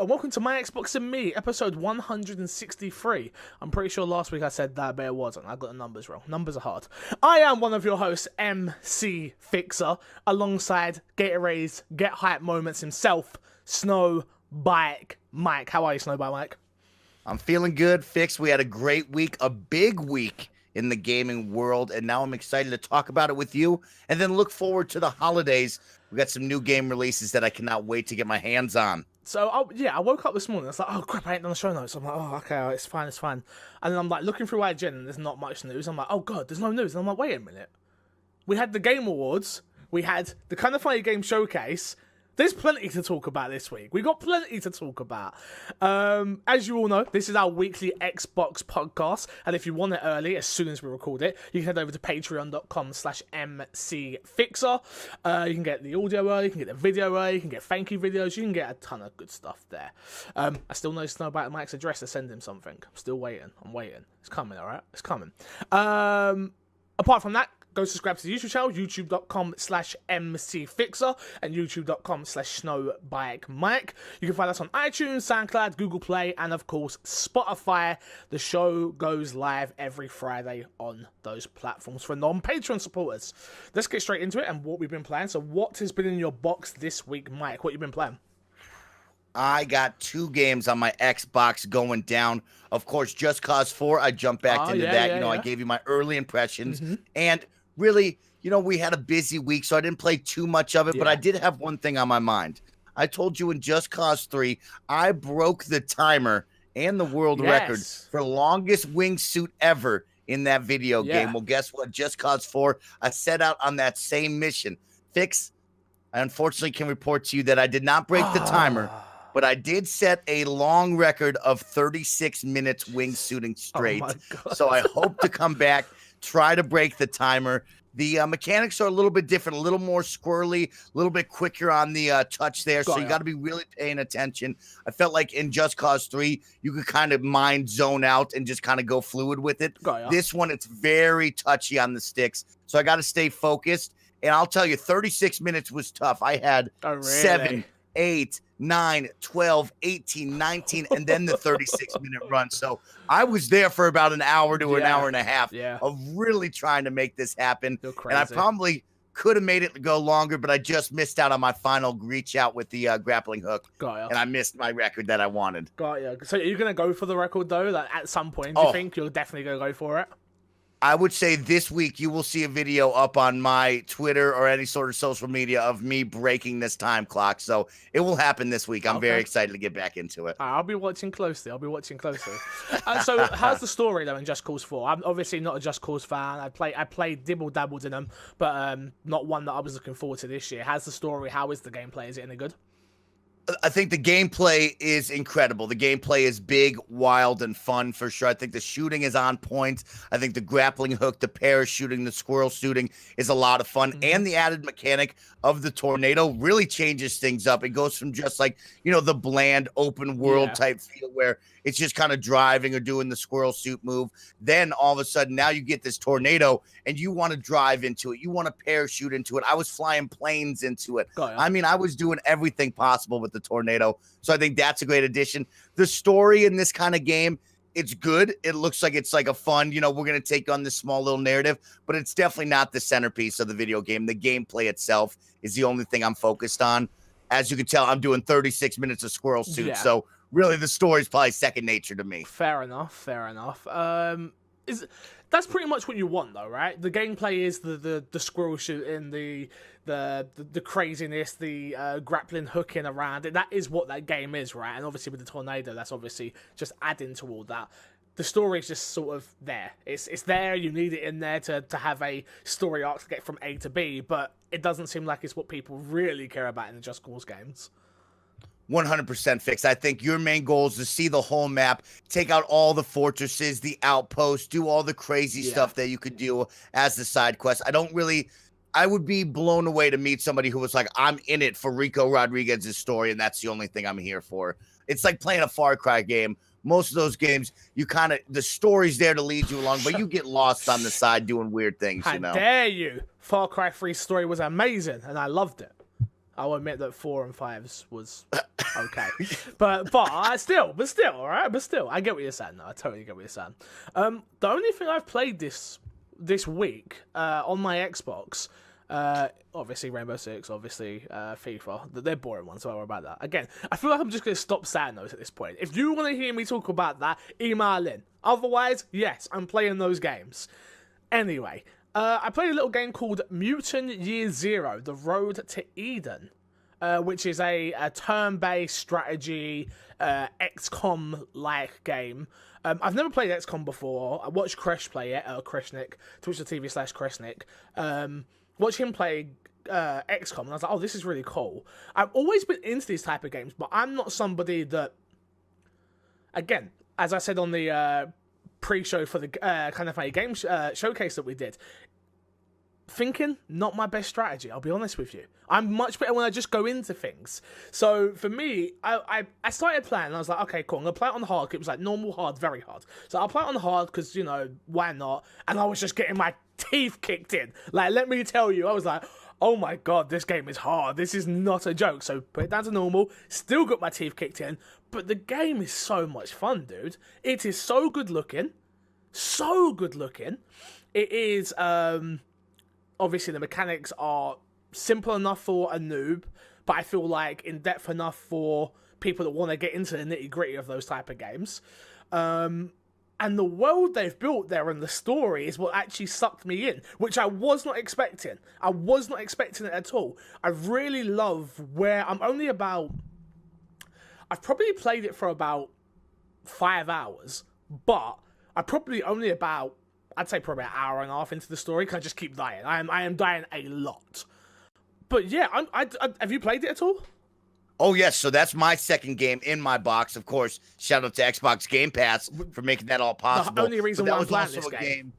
and welcome to My Xbox and Me, episode 163. I'm pretty sure last week I said that, but it wasn't. I got the numbers wrong. Numbers are hard. I am one of your hosts, MC Fixer, alongside Gatorade's Get Hype Moments himself, Snow Bike Mike. How are you, Snow Bike Mike? I'm feeling good, Fix. We had a great week, a big week in the gaming world, and now I'm excited to talk about it with you and then look forward to the holidays. We got some new game releases that I cannot wait to get my hands on. So, I woke up this morning, it's like, oh crap, I ain't done the show notes. I'm like, oh, okay, it's fine. And then I'm like, looking through IGN, and there's not much news. I'm like, oh god, there's no news. And I'm like, wait a minute. We had the Game Awards, we had the Kind of Funny Game Showcase. There's plenty to talk about this week. We got plenty to talk about. As you all know, this is our weekly Xbox podcast. And if you want it early, as soon as we record it, you can head over to patreon.com/mcfixer. You can get the audio early, you can get the video early, you can get thank you videos, you can get a ton of good stuff there. I still know about Mike's address to send him something. I'm still waiting. I'm waiting. It's coming, alright? It's coming. Apart from that, go subscribe to the YouTube channel, youtube.com/mcfixer and youtube.com/snowbikemike. You can find us on iTunes, SoundCloud, Google Play, and of course, Spotify. The show goes live every Friday on those platforms for non-Patreon supporters. Let's get straight into it and what we've been playing. So what has been in your box this week, Mike? What have you been playing? I got 2 games on my Xbox going down. Of course, Just Cause 4, I jumped back into that. I gave you my early impressions. And really, we had a busy week, so I didn't play too much of it, but I did have one thing on my mind. I told you in Just Cause 3, I broke the timer and the world record for longest wingsuit ever in that video game. Well, guess what? Just Cause 4, I set out on that same mission. Fix, I unfortunately can report to you that I did not break the timer, but I did set a long record of 36 minutes wingsuiting straight. So I hope to come back, try to break the timer. The mechanics are a little bit different, a little more squirrely, a little bit quicker on the touch there. So you got to be really paying attention. I felt like in Just Cause 3, you could kind of mind zone out and just kind of go fluid with it. This one, it's very touchy on the sticks. So I got to stay focused. And I'll tell you, 36 minutes was tough. I had 7, 8, 9, 12, 18, 19, and then the 36-minute run. So I was there for about an hour to an hour and a half of really trying to make this happen. And I probably could have made it go longer, but I just missed out on my final reach out with the grappling hook. And I missed my record that I wanted. So are you going to go for the record, though? Like, at some point, do you think you're definitely going to go for it? I would say this week you will see a video up on my Twitter or any sort of social media of me breaking this time clock. So it will happen this week. I'm very excited to get back into it. I'll be watching closely. So how's the story, though, in Just Cause 4? I'm obviously not a Just Cause fan. I played dibble-dabbled in them, but not one that I was looking forward to this year. How's the story? How is the gameplay? Is it any good? I think the gameplay is incredible. The gameplay is big, wild, and fun for sure. I think the shooting is on point. I think the grappling hook, the parachuting, the squirrel shooting is a lot of fun. And the added mechanic of the tornado really changes things up. It goes from just like, the bland open world type feel where it's just kind of driving or doing the squirrel suit move. Then all of a sudden, now you get this tornado and you want to drive into it. You want to parachute into it. I was flying planes into it. I mean, I was doing everything possible with the tornado. So I think that's a great addition. The story in this kind of game, it's good. It looks like it's like a fun, we're going to take on this small little narrative, but it's definitely not the centerpiece of the video game. The gameplay itself is the only thing I'm focused on. As you can tell, I'm doing 36 minutes of squirrel suit. So really, the story is probably second nature to me. Fair enough. That's pretty much what you want, though, right? The gameplay is the squirrel shooting, the craziness, the grappling hooking around it. That is what that game is, right? And obviously with the tornado, that's obviously just adding to all that. The story is just sort of there. It's there. You need it in there to have a story arc to get from A to B, but it doesn't seem like it's what people really care about in the Just Cause games. 100% Fix. I think your main goal is to see the whole map, take out all the fortresses, the outposts, do all the crazy stuff that you could do as the side quest. I would be blown away to meet somebody who was like, I'm in it for Rico Rodriguez's story, and that's the only thing I'm here for. It's like playing a Far Cry game. Most of those games, the story's there to lead you along, but you get lost on the side doing weird things, How dare you? Far Cry 3's story was amazing, and I loved it. I'll admit that 4 and 5s was okay, but still, all right. But still, I get what you're saying. No, I totally get what you're saying. The only thing I've played this week on my Xbox, obviously Rainbow Six, obviously FIFA. They're boring ones, so don't worry about that. Again, I feel like I'm just gonna stop saying those at this point. If you want to hear me talk about that, email in. Otherwise, yes, I'm playing those games. Anyway. I played a little game called Mutant Year Zero: The Road to Eden, which is a turn-based strategy XCOM-like game. I've never played XCOM before. I watched Kresh play it, Kreshnik, twitch.tv/Kreshnik. Watch him play XCOM, and I was like, oh, this is really cool. I've always been into these type of games, but I'm not somebody that, again, as I said on the pre-show for the kind of funny game showcase that we did, thinking, not my best strategy, I'll be honest with you. I'm much better when I just go into things. So for me, I started playing and I was like, okay, cool, I'm going to play it on hard. It was like normal, hard, very hard. So I'll play it on hard because, you know, why not? And I was just getting my teeth kicked in. Like, let me tell you, I was like, oh my god, this game is hard. This is not a joke. So put it down to normal, still got my teeth kicked in. But the game is so much fun, dude. It is so good looking. So good looking. It is, obviously the mechanics are simple enough for a noob, but I feel like in depth enough for people that want to get into the nitty gritty of those type of games. And the world they've built there and the story is what actually sucked me in, which I was not expecting. I was not expecting it at all. I really love where I've probably played it for about 5 hours, but I probably only about, I'd say probably an hour and a half into the story, because I just keep dying. I am dying a lot. But yeah, have you played it at all? Oh, yes. So that's my second game in my box. Of course, shout out to Xbox Game Pass for making that all possible. The only reason why I'm playing this game.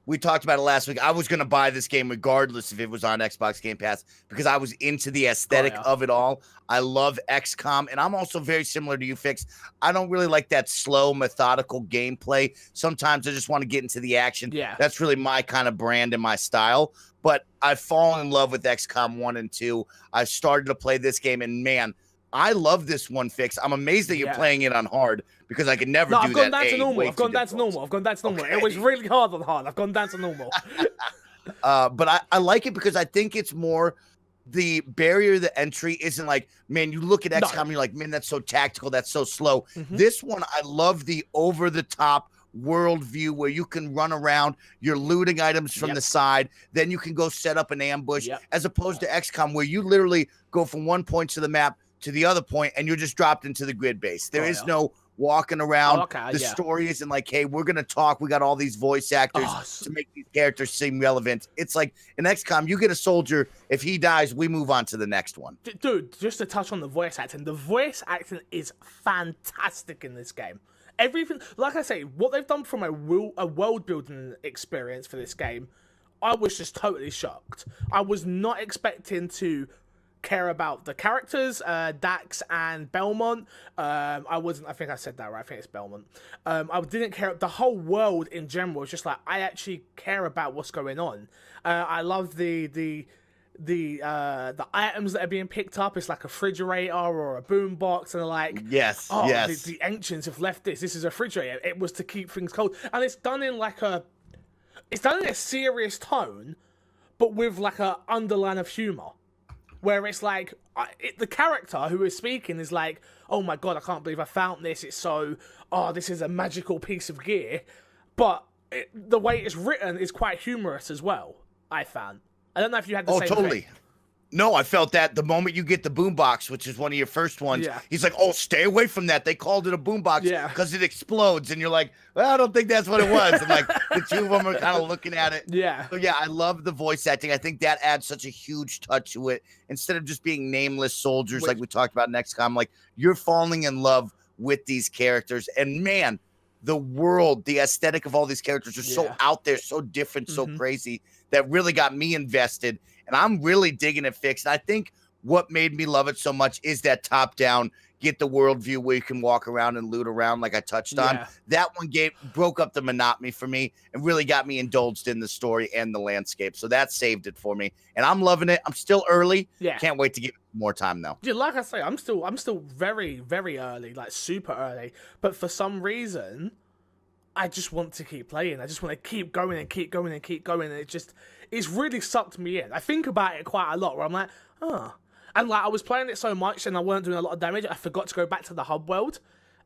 We talked about it last week. I was going to buy this game regardless if it was on Xbox Game Pass because I was into the aesthetic of it all. I love XCOM, and I'm also very similar to you, Fix. I don't really like that slow, methodical gameplay. Sometimes I just want to get into the action. Yeah. That's really my kind of brand and my style. But I've fallen in love with XCOM 1 and 2. I started to play this game, and man, I love this one, Fix. I'm amazed that you're playing it on hard because I could never do that. I've gone down to normal. I've gone down to normal. Okay. It was really hard on hard. I've gone down to normal. But I like it because I think it's more the barrier to entry isn't like, man, you look at XCOM and you're like, man, that's so tactical. That's so slow. Mm-hmm. This one, I love the over-the-top world view where you can run around, you're looting items from the side, then you can go set up an ambush, as opposed to XCOM where you literally go from one point to the map to the other point and you're just dropped into the grid base. There is no walking around. The story isn't like, hey, we're going to talk. We got all these voice actors to make these characters seem relevant. It's like in XCOM, you get a soldier. If he dies, we move on to the next one. Dude, just to touch on the voice acting is fantastic in this game. Everything, like I say, what they've done from a world building experience for this game, I was just totally shocked. I was not expecting to care about the characters, Dax and Belmont. I think I said that right. I think it's Belmont. I didn't care. The whole world in general was just like, I actually care about what's going on. I love the items that are being picked up. It's like a refrigerator or a boombox, and they're like, the ancients have left this. This is a refrigerator. It was to keep things cold, and it's done in a serious tone, but with like a underline of humor, where it's like the character who is speaking is like, oh my god, I can't believe I found this. It's so, this is a magical piece of gear, but the way it's written is quite humorous as well. I found. I don't know if you had the same totally. thing. No, I felt that the moment you get the boombox, which is one of your first ones, he's like, oh, stay away from that. They called it a boombox because it explodes. And you're like, well, I don't think that's what it was. And like the two of them are kind of looking at it. Yeah. So yeah, I love the voice acting. I think that adds such a huge touch to it. Instead of just being nameless soldiers like we talked about in XCOM, like you're falling in love with these characters. And man, the world, the aesthetic of all these characters are so out there, so different, so crazy, that really got me invested. And I'm really digging it, Fixed. And I think what made me love it so much is that top-down get the worldview where you can walk around and loot around like I touched on. That one broke up the monotony for me and really got me indulged in the story and the landscape. So that saved it for me. And I'm loving it. I'm still early. Yeah. Can't wait to give it more time though. Yeah, like I say, I'm still very, very early, like super early. But for some reason, I just want to keep playing. I just want to keep going and keep going and keep going. And it's really sucked me in. I think about it quite a lot where I'm like, oh. And like I was playing it so much and I weren't doing a lot of damage, I forgot to go back to the hub world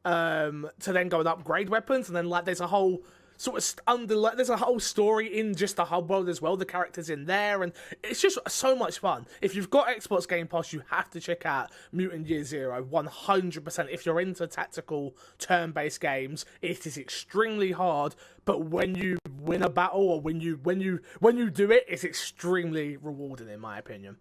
to then go and upgrade weapons. And then like there's a whole sort of there's a whole story in just the hub world as well. The characters in there, and it's just so much fun. If you've got Xbox Game Pass, you have to check out Mutant Year Zero 100%. If you're into tactical turn-based games, it is extremely hard, but when you win a battle or when you do it, it's extremely rewarding in my opinion.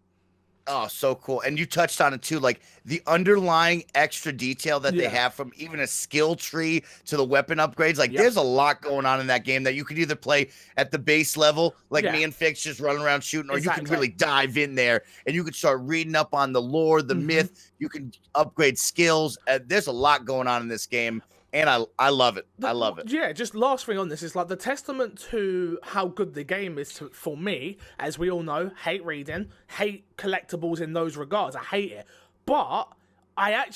Oh, so cool. And you touched on it too, like the underlying extra detail that they have, from even a skill tree to the weapon upgrades. Like there's a lot going on in that game that you could either play at the base level, like me and Fix just running around shooting, or you can really dive in there and you can start reading up on the lore, the myth. You can upgrade skills. There's a lot going on in this game. And I love it. I love it. Yeah, just last thing on this is like the testament to how good the game is for me, as we all know, hate reading, hate collectibles in those regards. I hate it. But I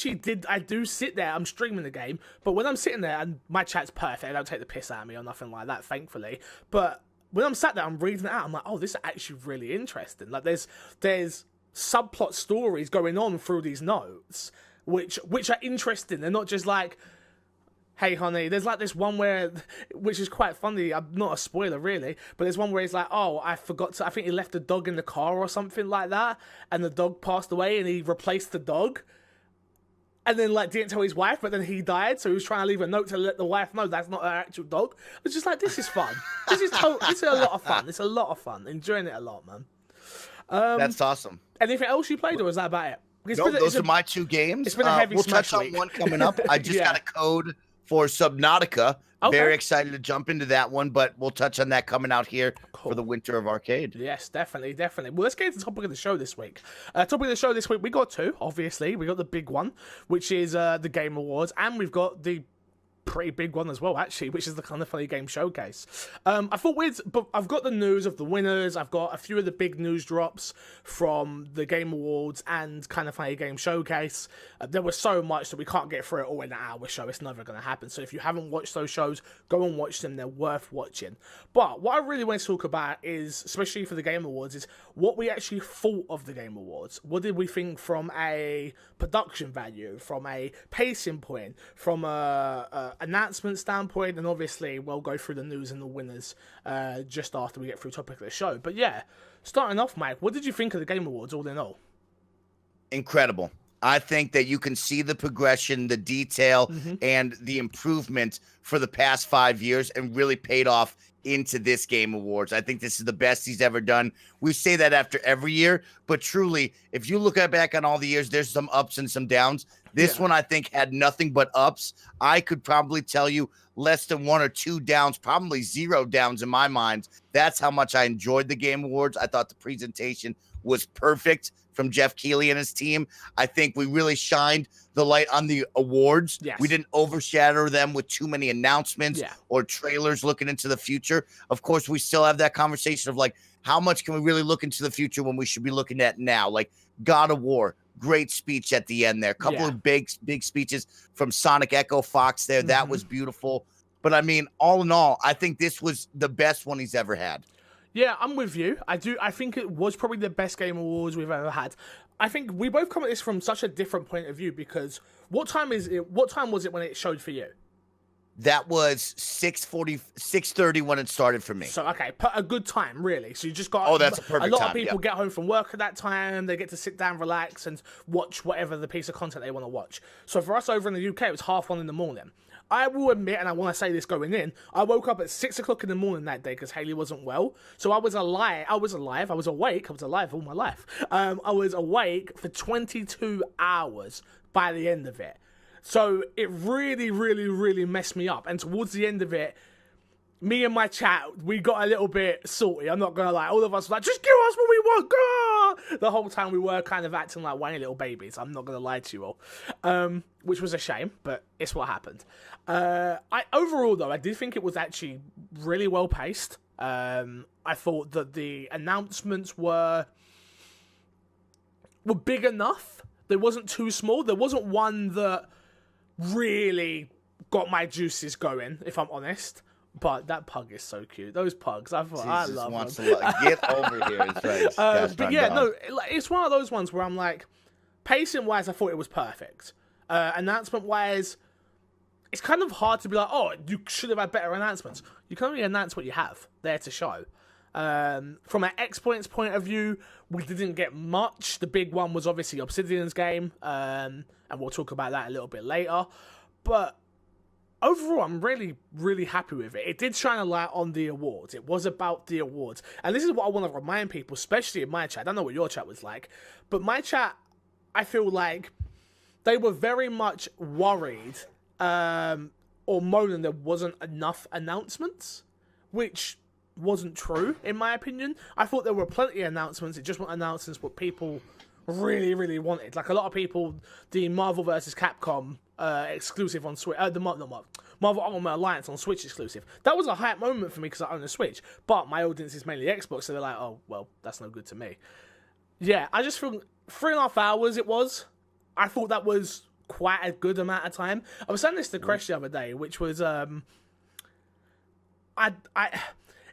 do sit there, I'm streaming the game, but when I'm sitting there, and my chat's perfect, they don't take the piss out of me or nothing like that, thankfully. But when I'm sat there, I'm reading it out, I'm like, oh, this is actually really interesting. Like there's subplot stories going on through these notes, which are interesting. They're not just like, hey, honey, there's like this one which is quite funny, not a spoiler really, but there's one where he's like, oh, I think he left the dog in the car or something like that, and the dog passed away and he replaced the dog, and then like didn't tell his wife, but then he died, so he was trying to leave a note to let the wife know that's not her actual dog. It's just like, this is fun. This is a lot of fun. It's a lot of fun. Enjoying it a lot, man. That's awesome. Anything else you played, or is that about it? No, those are my two games. It's been a heavy smash touch week. on one coming up. I just got a code for Subnautica. Okay. Very excited to jump into that one, but we'll touch on that coming out here for the winter of arcade. Yes, definitely. Well, let's get into the topic of the show this week. Topic of the show this week, we got two, obviously. We got the big one, which is the Game Awards, and we've got the pretty big one as well, actually, which is the Kind of Funny Game Showcase. I thought but I've got the news of the winners. I've got a few of the big news drops from the Game Awards and Kind of Funny Game Showcase. There was so much that we can't get through it all in an hour show. It's never going to happen. So if you haven't watched those shows, go and watch them. They're worth watching. But what I really want to talk about is, especially for the Game Awards, is what we actually thought of the Game Awards. What did we think from a production value, from a pacing point, from a announcement standpoint, and obviously we'll go through the news and the winners just after we get through topic of the show. But yeah, starting off, Mike, what did you think of the Game Awards all in all? Incredible. I think that you can see the progression, the detail, and the improvement for the past 5 years, and really paid off into this Game Awards. I think this is the best he's ever done. We say that after every year, but truly, if you look back on all the years, there's some ups and some downs. This one, I think, had nothing but ups. I could probably tell you less than 1 or 2 downs, probably 0 downs in my mind. That's how much I enjoyed the Game Awards. I thought the presentation was perfect from Jeff Keighley and his team. I think we really shined the light on the awards. Yes. We didn't overshadow them with too many announcements or trailers looking into the future. Of course, we still have that conversation of like, how much can we really look into the future when we should be looking at now? Like God of War, great speech at the end there. Couple of big speeches from Sonic Echo Fox there. That was beautiful. But I mean, all in all, I think this was the best one he's ever had. Yeah, I'm with you. I think it was probably the best Game Awards we've ever had. I think we both come at this from such a different point of view, because what time was it when it showed for you? That was 6:30 when it started for me. So, okay, a good time, really. So you just got... Oh, that's a perfect time. A lot of people get home from work at that time. They get to sit down, relax, and watch whatever the piece of content they want to watch. So for us over in the UK, it was 1:30 in the morning. I will admit, and I want to say this going in, I woke up at 6 o'clock in the morning that day because Haley wasn't well. So I was awake all my life. I was awake for 22 hours by the end of it. So it really, really, really messed me up. And towards the end of it, me and my chat, we got a little bit salty. I'm not gonna lie. All of us were like, just give us what we want. Go! The whole time we were kind of acting like whiny little babies. I'm not gonna lie to you all, which was a shame, but it's what happened. Overall though, I did think it was actually really well paced. I thought that the announcements were big enough. They wasn't too small. There wasn't one that really got my juices going, if I'm honest. But that pug is so cute. Those pugs, I love them. Get over here. It's right. But yeah, no, it's one of those ones where I'm like, pacing-wise, I thought it was perfect. Announcement-wise, it's kind of hard to be like, oh, you should have had better announcements. You can only announce what you have there to show. From an X-Points point of view, we didn't get much. The big one was obviously Obsidian's game, and we'll talk about that a little bit later. But overall, I'm really, really happy with it. It did shine a light on the awards. It was about the awards. And this is what I want to remind people, especially in my chat. I don't know what your chat was like, but my chat, I feel like they were very much worried or moaning there wasn't enough announcements, which wasn't true, in my opinion. I thought there were plenty of announcements. It just weren't announcements what people really, really wanted. Like a lot of people, the Marvel vs. Capcom exclusive on Switch, Marvel Ultimate Alliance on Switch exclusive. That was a hype moment for me because I own a Switch, but my audience is mainly Xbox, so they're like, oh, well, that's no good to me. Yeah, I just feel 3.5 hours it was. I thought that was quite a good amount of time. I was saying this to Crash the other day, which was,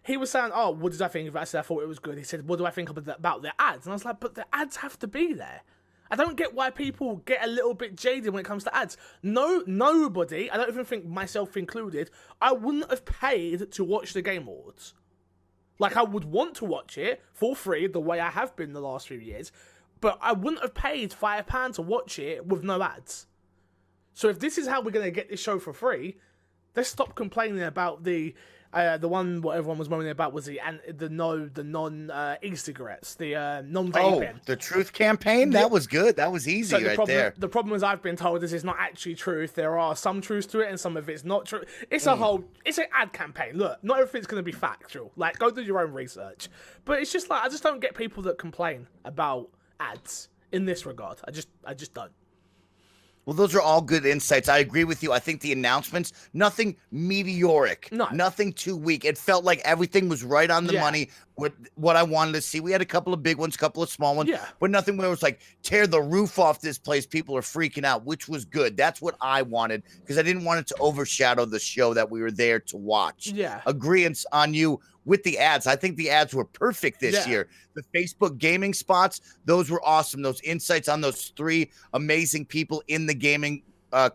he was saying, oh, what did I think of it? I said, I thought it was good. He said, what do I think about the ads? And I was like, but the ads have to be there. I don't get why people get a little bit jaded when it comes to ads. Nobody, I don't even think myself included, I wouldn't have paid to watch the Game Awards. Like, I would want to watch it for free, the way I have been the last few years, but I wouldn't have paid £5 to watch it with no ads. So if this is how we're going to get this show for free, let's stop complaining about the one what everyone was moaning about was the non e-cigarettes, the non-vaping. Oh, the truth campaign? That was good. That was easy there. The problem is I've been told is it's not actually truth. There are some truths to it and some of it's not true. It's it's an ad campaign. Look, not everything's going to be factual. Like, go do your own research. But it's just like, I just don't get people that complain about ads in this regard. I just don't. Well, those are all good insights. I agree with you. I think the announcements, nothing meteoric, nothing too weak. It felt like everything was right on the money with what I wanted to see. We had a couple of big ones, a couple of small ones, but nothing where it was like, tear the roof off this place. People are freaking out, which was good. That's what I wanted because I didn't want it to overshadow the show that we were there to watch. Yeah. Agreeance on you with the ads. I think the ads were perfect this year. The Facebook gaming spots, those were awesome. Those insights on those 3 amazing people in the gaming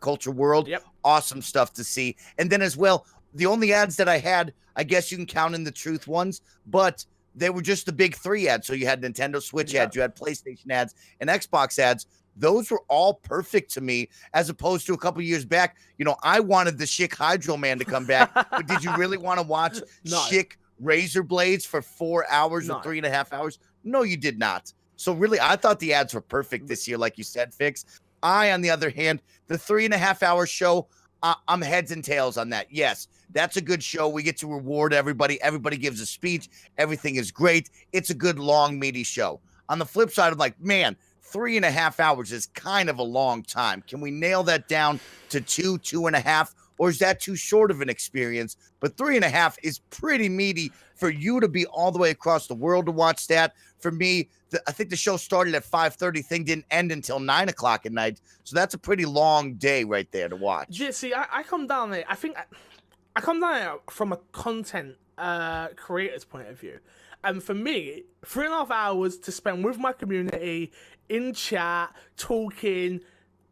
culture world. Awesome stuff to see. And then as well, the only ads that I had, I guess you can count in the truth ones, but they were just the big 3 ads. So you had Nintendo Switch ads, you had PlayStation ads, and Xbox ads. Those were all perfect to me, as opposed to a couple years back. You know, I wanted the Schick Hydro Man to come back, but did you really want to watch Schick razor blades for 4 hours or 3.5 hours? No, you did not. So really, I thought the ads were perfect this year, like you said, Fix. On the other hand, the 3.5 hour show, I'm heads and tails on that. Yes, that's a good show. We get to reward everybody. Everybody gives a speech. Everything is great. It's a good, long, meaty show. On the flip side, I'm like, man, 3.5 hours is kind of a long time. Can we nail that down to 2.5? Or is that too short of an experience? But 3.5 is pretty meaty for you to be all the way across the world to watch that. For me, I think the show started at 5:30. Thing didn't end until 9 o'clock at night. So that's a pretty long day right there to watch. Yeah, see, I come down there. I think I come down there from a content creator's point of view. And for me, 3.5 hours to spend with my community, in chat, talking,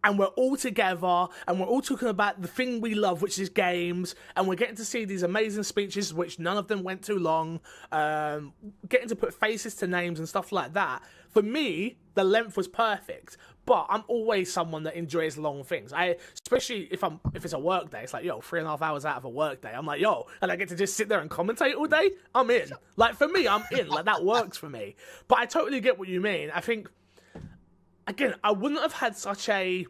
and we're all together, and we're all talking about the thing we love, which is games, and we're getting to see these amazing speeches, which none of them went too long, getting to put faces to names and stuff like that. For me, the length was perfect, but I'm always someone that enjoys long things. Especially if it's a work day, it's like, yo, 3.5 hours out of a work day. I'm like, yo, and I get to just sit there and commentate all day. I'm in. Like, for me, I'm in. Like, that works for me. But I totally get what you mean. I think, again, I wouldn't have had such a...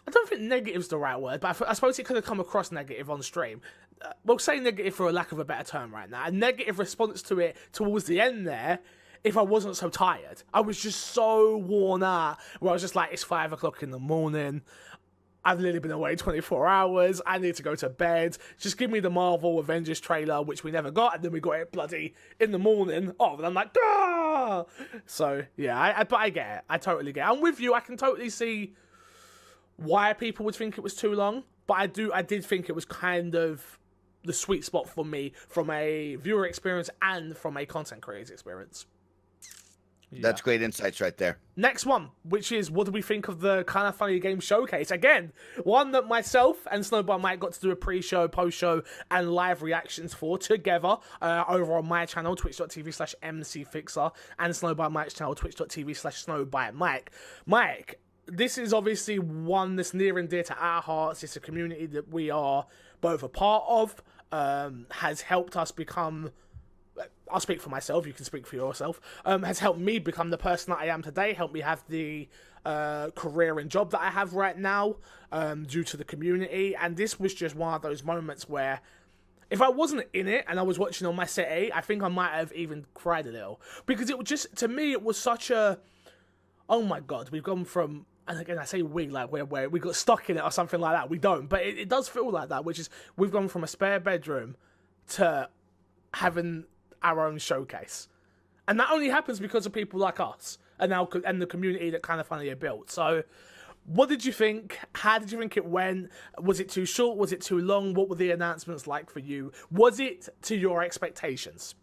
I don't think negative's the right word, but I suppose it could have come across negative on stream. well, say negative for a lack of a better term right now, a negative response to it towards the end there, if I wasn't so tired. I was just so worn out, where I was just like, it's 5 o'clock in the morning, I've literally been away 24 hours, I need to go to bed, just give me the Marvel Avengers trailer, which we never got, and then we got it bloody in the morning, and I'm like, ah! So, yeah, but I get it, I totally get it. I'm with you, I can totally see why people would think it was too long, but I did think it was kind of the sweet spot for me, from a viewer experience and from a content creator experience. Yeah. That's great insights right there. Next one, which is, what do we think of the Kind of Funny Game Showcase? Again, one that myself and Snowball Mike got to do a pre-show, post-show, and live reactions for together over on my channel, twitch.tv/MCFixer, and Snowball Mike's channel, twitch.tv/SnowByteMike. Mike, this is obviously one that's near and dear to our hearts. It's a community that we are both a part of, has helped us become... I'll speak for myself, you can speak for yourself, has helped me become the person that I am today, helped me have the career and job that I have right now, due to the community, and this was just one of those moments where, if I wasn't in it and I was watching on my settee, I think I might have even cried a little, because it was just, to me, it was such a, oh my god, we've gone from, and again, I say we, like, where we got stuck in it or something like that, we don't, but it does feel like that, which is, we've gone from a spare bedroom to having our own showcase, and that only happens because of people like us and the community that Kind of Funny are built. So, what did you think? How did you think it went? Was it too short? Was it too long? What were the announcements like for you? Was it to your expectations?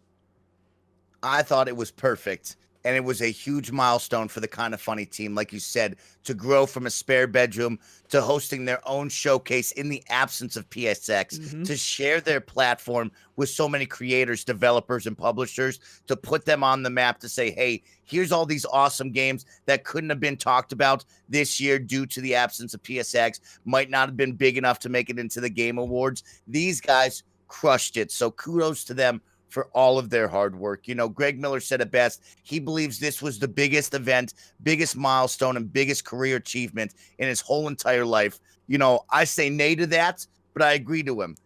I thought it was perfect. And it was a huge milestone for the Kind of Funny team, like you said, to grow from a spare bedroom to hosting their own showcase in the absence of PSX, to share their platform with so many creators, developers, and publishers, to put them on the map, to say, hey, here's all these awesome games that couldn't have been talked about this year due to the absence of PSX, might not have been big enough to make it into the Game Awards. These guys crushed it. So kudos to them for all of their hard work. You know, Greg Miller said it best. He believes this was the biggest event, biggest milestone, and biggest career achievement in his whole entire life. You know, I say nay to that, but I agree to him.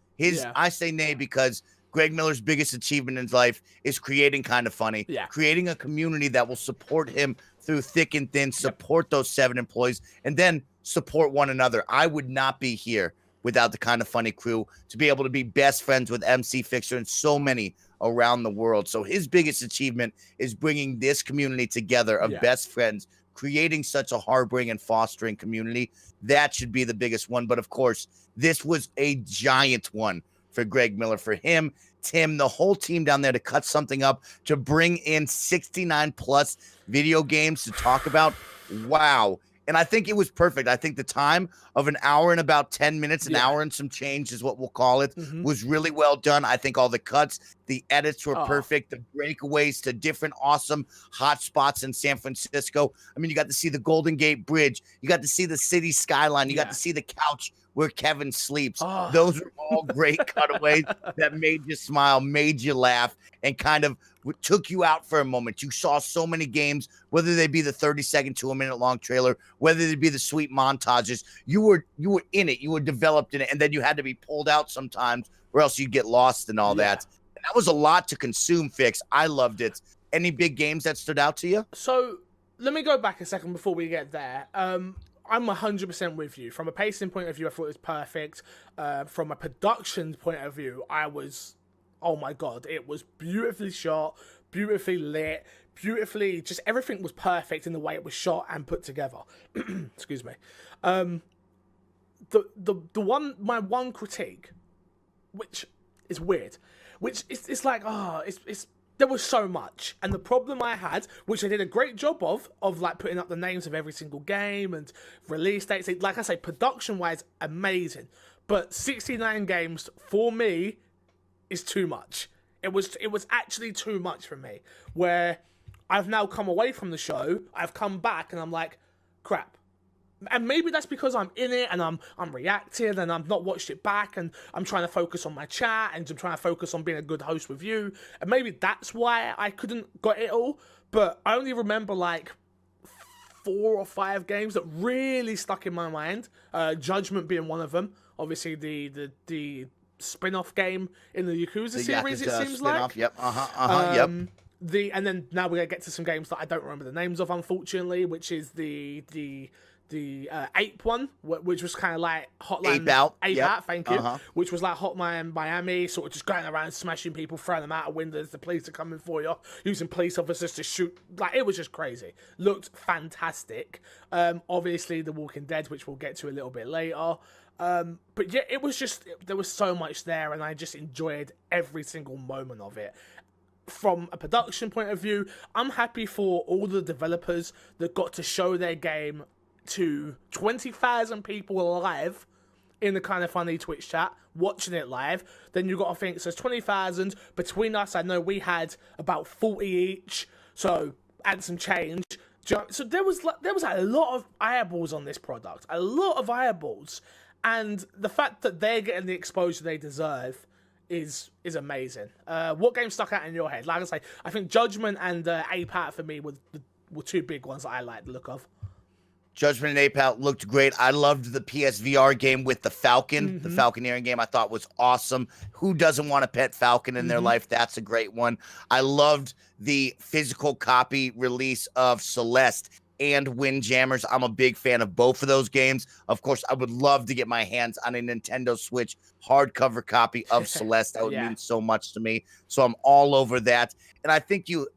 I say nay because Greg Miller's biggest achievement in his life is creating Kind of Funny, creating a community that will support him through thick and thin, support those 7 employees, and then support one another. I would not be here without the Kind of Funny crew, to be able to be best friends with MC Fixer and so many around the world. So his biggest achievement is bringing this community together of best friends, creating such a harboring and fostering community. That should be the biggest one. But of course, this was a giant one for Greg Miller, for him, Tim, the whole team down there, to cut something up, to bring in 69 plus video games to talk about. Wow. And I think it was perfect. I think the time of an hour and about 10 minutes, an hour and some change is what we'll call it, was really well done. I think all the cuts, the edits were perfect. The breakaways to different awesome hot spots in San Francisco. I mean, you got to see the Golden Gate Bridge. You got to see the city skyline. You got to see the couch where Kevin sleeps. Those are all great cutaways that made you smile, made you laugh, and kind of took you out for a moment. You saw so many games, whether they be the 30-second to a minute long trailer, whether they be the sweet montages. You were in it. You were developed in it, and then you had to be pulled out sometimes, or else you'd get lost and all that. And that was a lot to consume, Fix. I loved it. Any big games that stood out to you? So let me go back a second before we get there. I'm 100% with you. From a pacing point of view, I thought it was perfect. From a production point of view, I was, oh my God, it was beautifully shot, beautifully lit, beautifully, just everything was perfect in the way it was shot and put together. Excuse me. My one critique, which is weird, which it's like, there was so much, and the problem I had, which I did a great job of like putting up the names of every single game and release dates. Like I say, production-wise, amazing, but 69 games for me is too much. It was actually too much for me. Where I've now come away from the show, I've come back, and I'm like, crap. And maybe that's because I'm in it and I'm reacting and I've not watched it back and I'm trying to focus on my chat and I'm trying to focus on being a good host with you. And maybe that's why I couldn't got it all. But I only remember like 4 or 5 games that really stuck in my mind. Judgment being one of them. Obviously the spin-off game in the Yakuza series, it seems like. Yep. Yep. And then now we're gonna get to some games that I don't remember the names of, unfortunately, which is the Ape one, which was kind of like Hotline Ape Out, thank you, which was like Hotline Miami, sort of just going around smashing people, throwing them out of windows. The police are coming for you, using police officers to shoot. Like, it was just crazy. Looked fantastic. Obviously, The Walking Dead, which we'll get to a little bit later. But yeah, it was just, there was so much there, and I just enjoyed every single moment of it. From a production point of view, I'm happy for all the developers that got to show their game to 20,000 people live in the Kind of Funny Twitch chat, watching it live. Then you got to think, so it's 20,000. Between us, I know we had about 40 each, so add some change. So there was a lot of eyeballs on this product, a lot of eyeballs. And the fact that they're getting the exposure they deserve is amazing. What game stuck out in your head? Like I say, I think Judgment and Ape Out for me were two big ones that I liked the look of. Judgment and Ape Out looked great. I loved the PSVR game with the Falcon. The Falconeering game I thought was awesome. Who doesn't want a pet Falcon in their life? That's a great one. I loved the physical copy release of Celeste and Windjammers. I'm a big fan of both of those games. Of course, I would love to get my hands on a Nintendo Switch hardcover copy of Celeste. That would mean so much to me. So I'm all over that. And I think you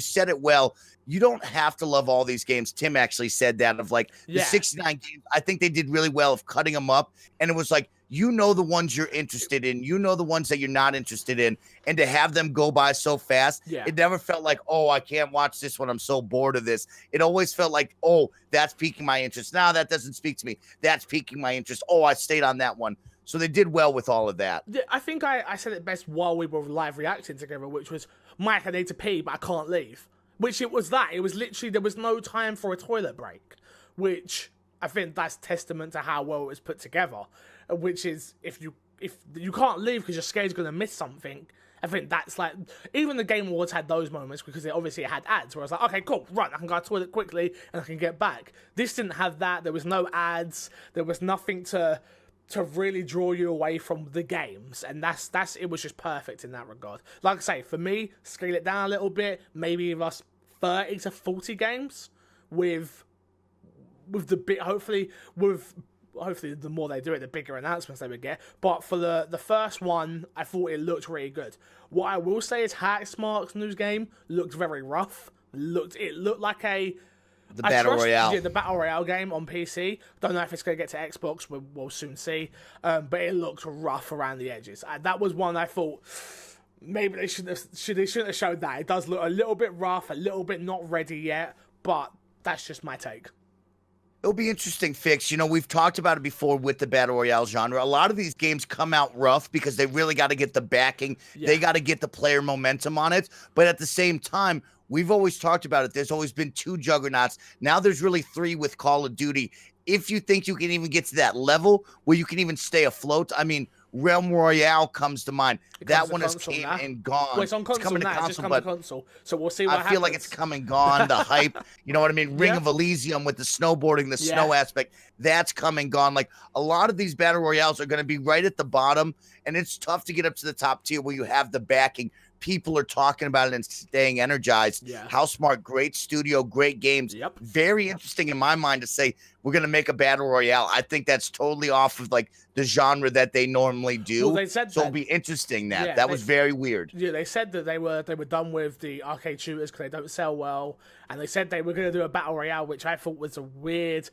said it well. You don't have to love all these games. Tim actually said that of like the 69 games. I think they did really well of cutting them up. And it was like, the ones you're interested in, the ones that you're not interested in. And to have them go by so fast, it never felt like, oh, I can't watch this one. I'm so bored of this. It always felt like, oh, that's piquing my interest. Now that doesn't speak to me. That's piquing my interest. Oh, I stayed on that one. So they did well with all of that. Yeah, I think I said it best while we were live reacting together, which was, Mike, I need to pee, but I can't leave. Which it was that. It was literally, there was no time for a toilet break. Which I think that's testament to how well it was put together. Which is, if you can't leave because you're scared you're going to miss something, I think that's like, even the Game Awards had those moments because it obviously had ads where I was like, okay, cool, right, I can go to the toilet quickly and I can get back. This didn't have that. There was no ads. There was nothing to really draw you away from the games, and that's it was just perfect in that regard. Like I say, for me, scale it down a little bit, maybe give us 30 to 40 games with the bit, hopefully the more they do it, the bigger announcements they would get. But for the first one, I thought it looked really good. What I will say is Hacksmark's news game looked very rough. It looked like the Battle Royale. Yeah, the Battle Royale game on PC. Don't know if it's going to get to Xbox. We'll soon see. But it looked rough around the edges. That was one I thought maybe they shouldn't have showed that. It does look a little bit rough, a little bit not ready yet. But that's just my take. It'll be interesting, Fix. We've talked about it before with the Battle Royale genre. A lot of these games come out rough because they really got to get the backing. Yeah. They got to get the player momentum on it. But at the same time, we've always talked about it. There's always been 2 juggernauts. Now there's really 3 with Call of Duty. If you think you can even get to that level where you can even stay afloat, I mean, Realm Royale comes to mind. That one has came and gone. Well, it's on console coming now. to console, it's just come to console. So we'll see what happens. I feel like it's come and gone. The hype, you know what I mean? Ring of Elysium with the snowboarding, the snow aspect, that's come and gone. Like, a lot of these Battle Royales are going to be right at the bottom, and it's tough to get up to the top tier where you have the backing. People are talking about it and staying energized. Yeah. Housemarque, great studio, great games. Yep. Very interesting in my mind to say we're going to make a Battle Royale. I think that's totally off of like the genre that they normally do. Well, they said so it'll be interesting that was very weird. Yeah, they said that they were done with the arcade shooters because they don't sell well, and they said they were going to do a Battle Royale, which I thought was a weird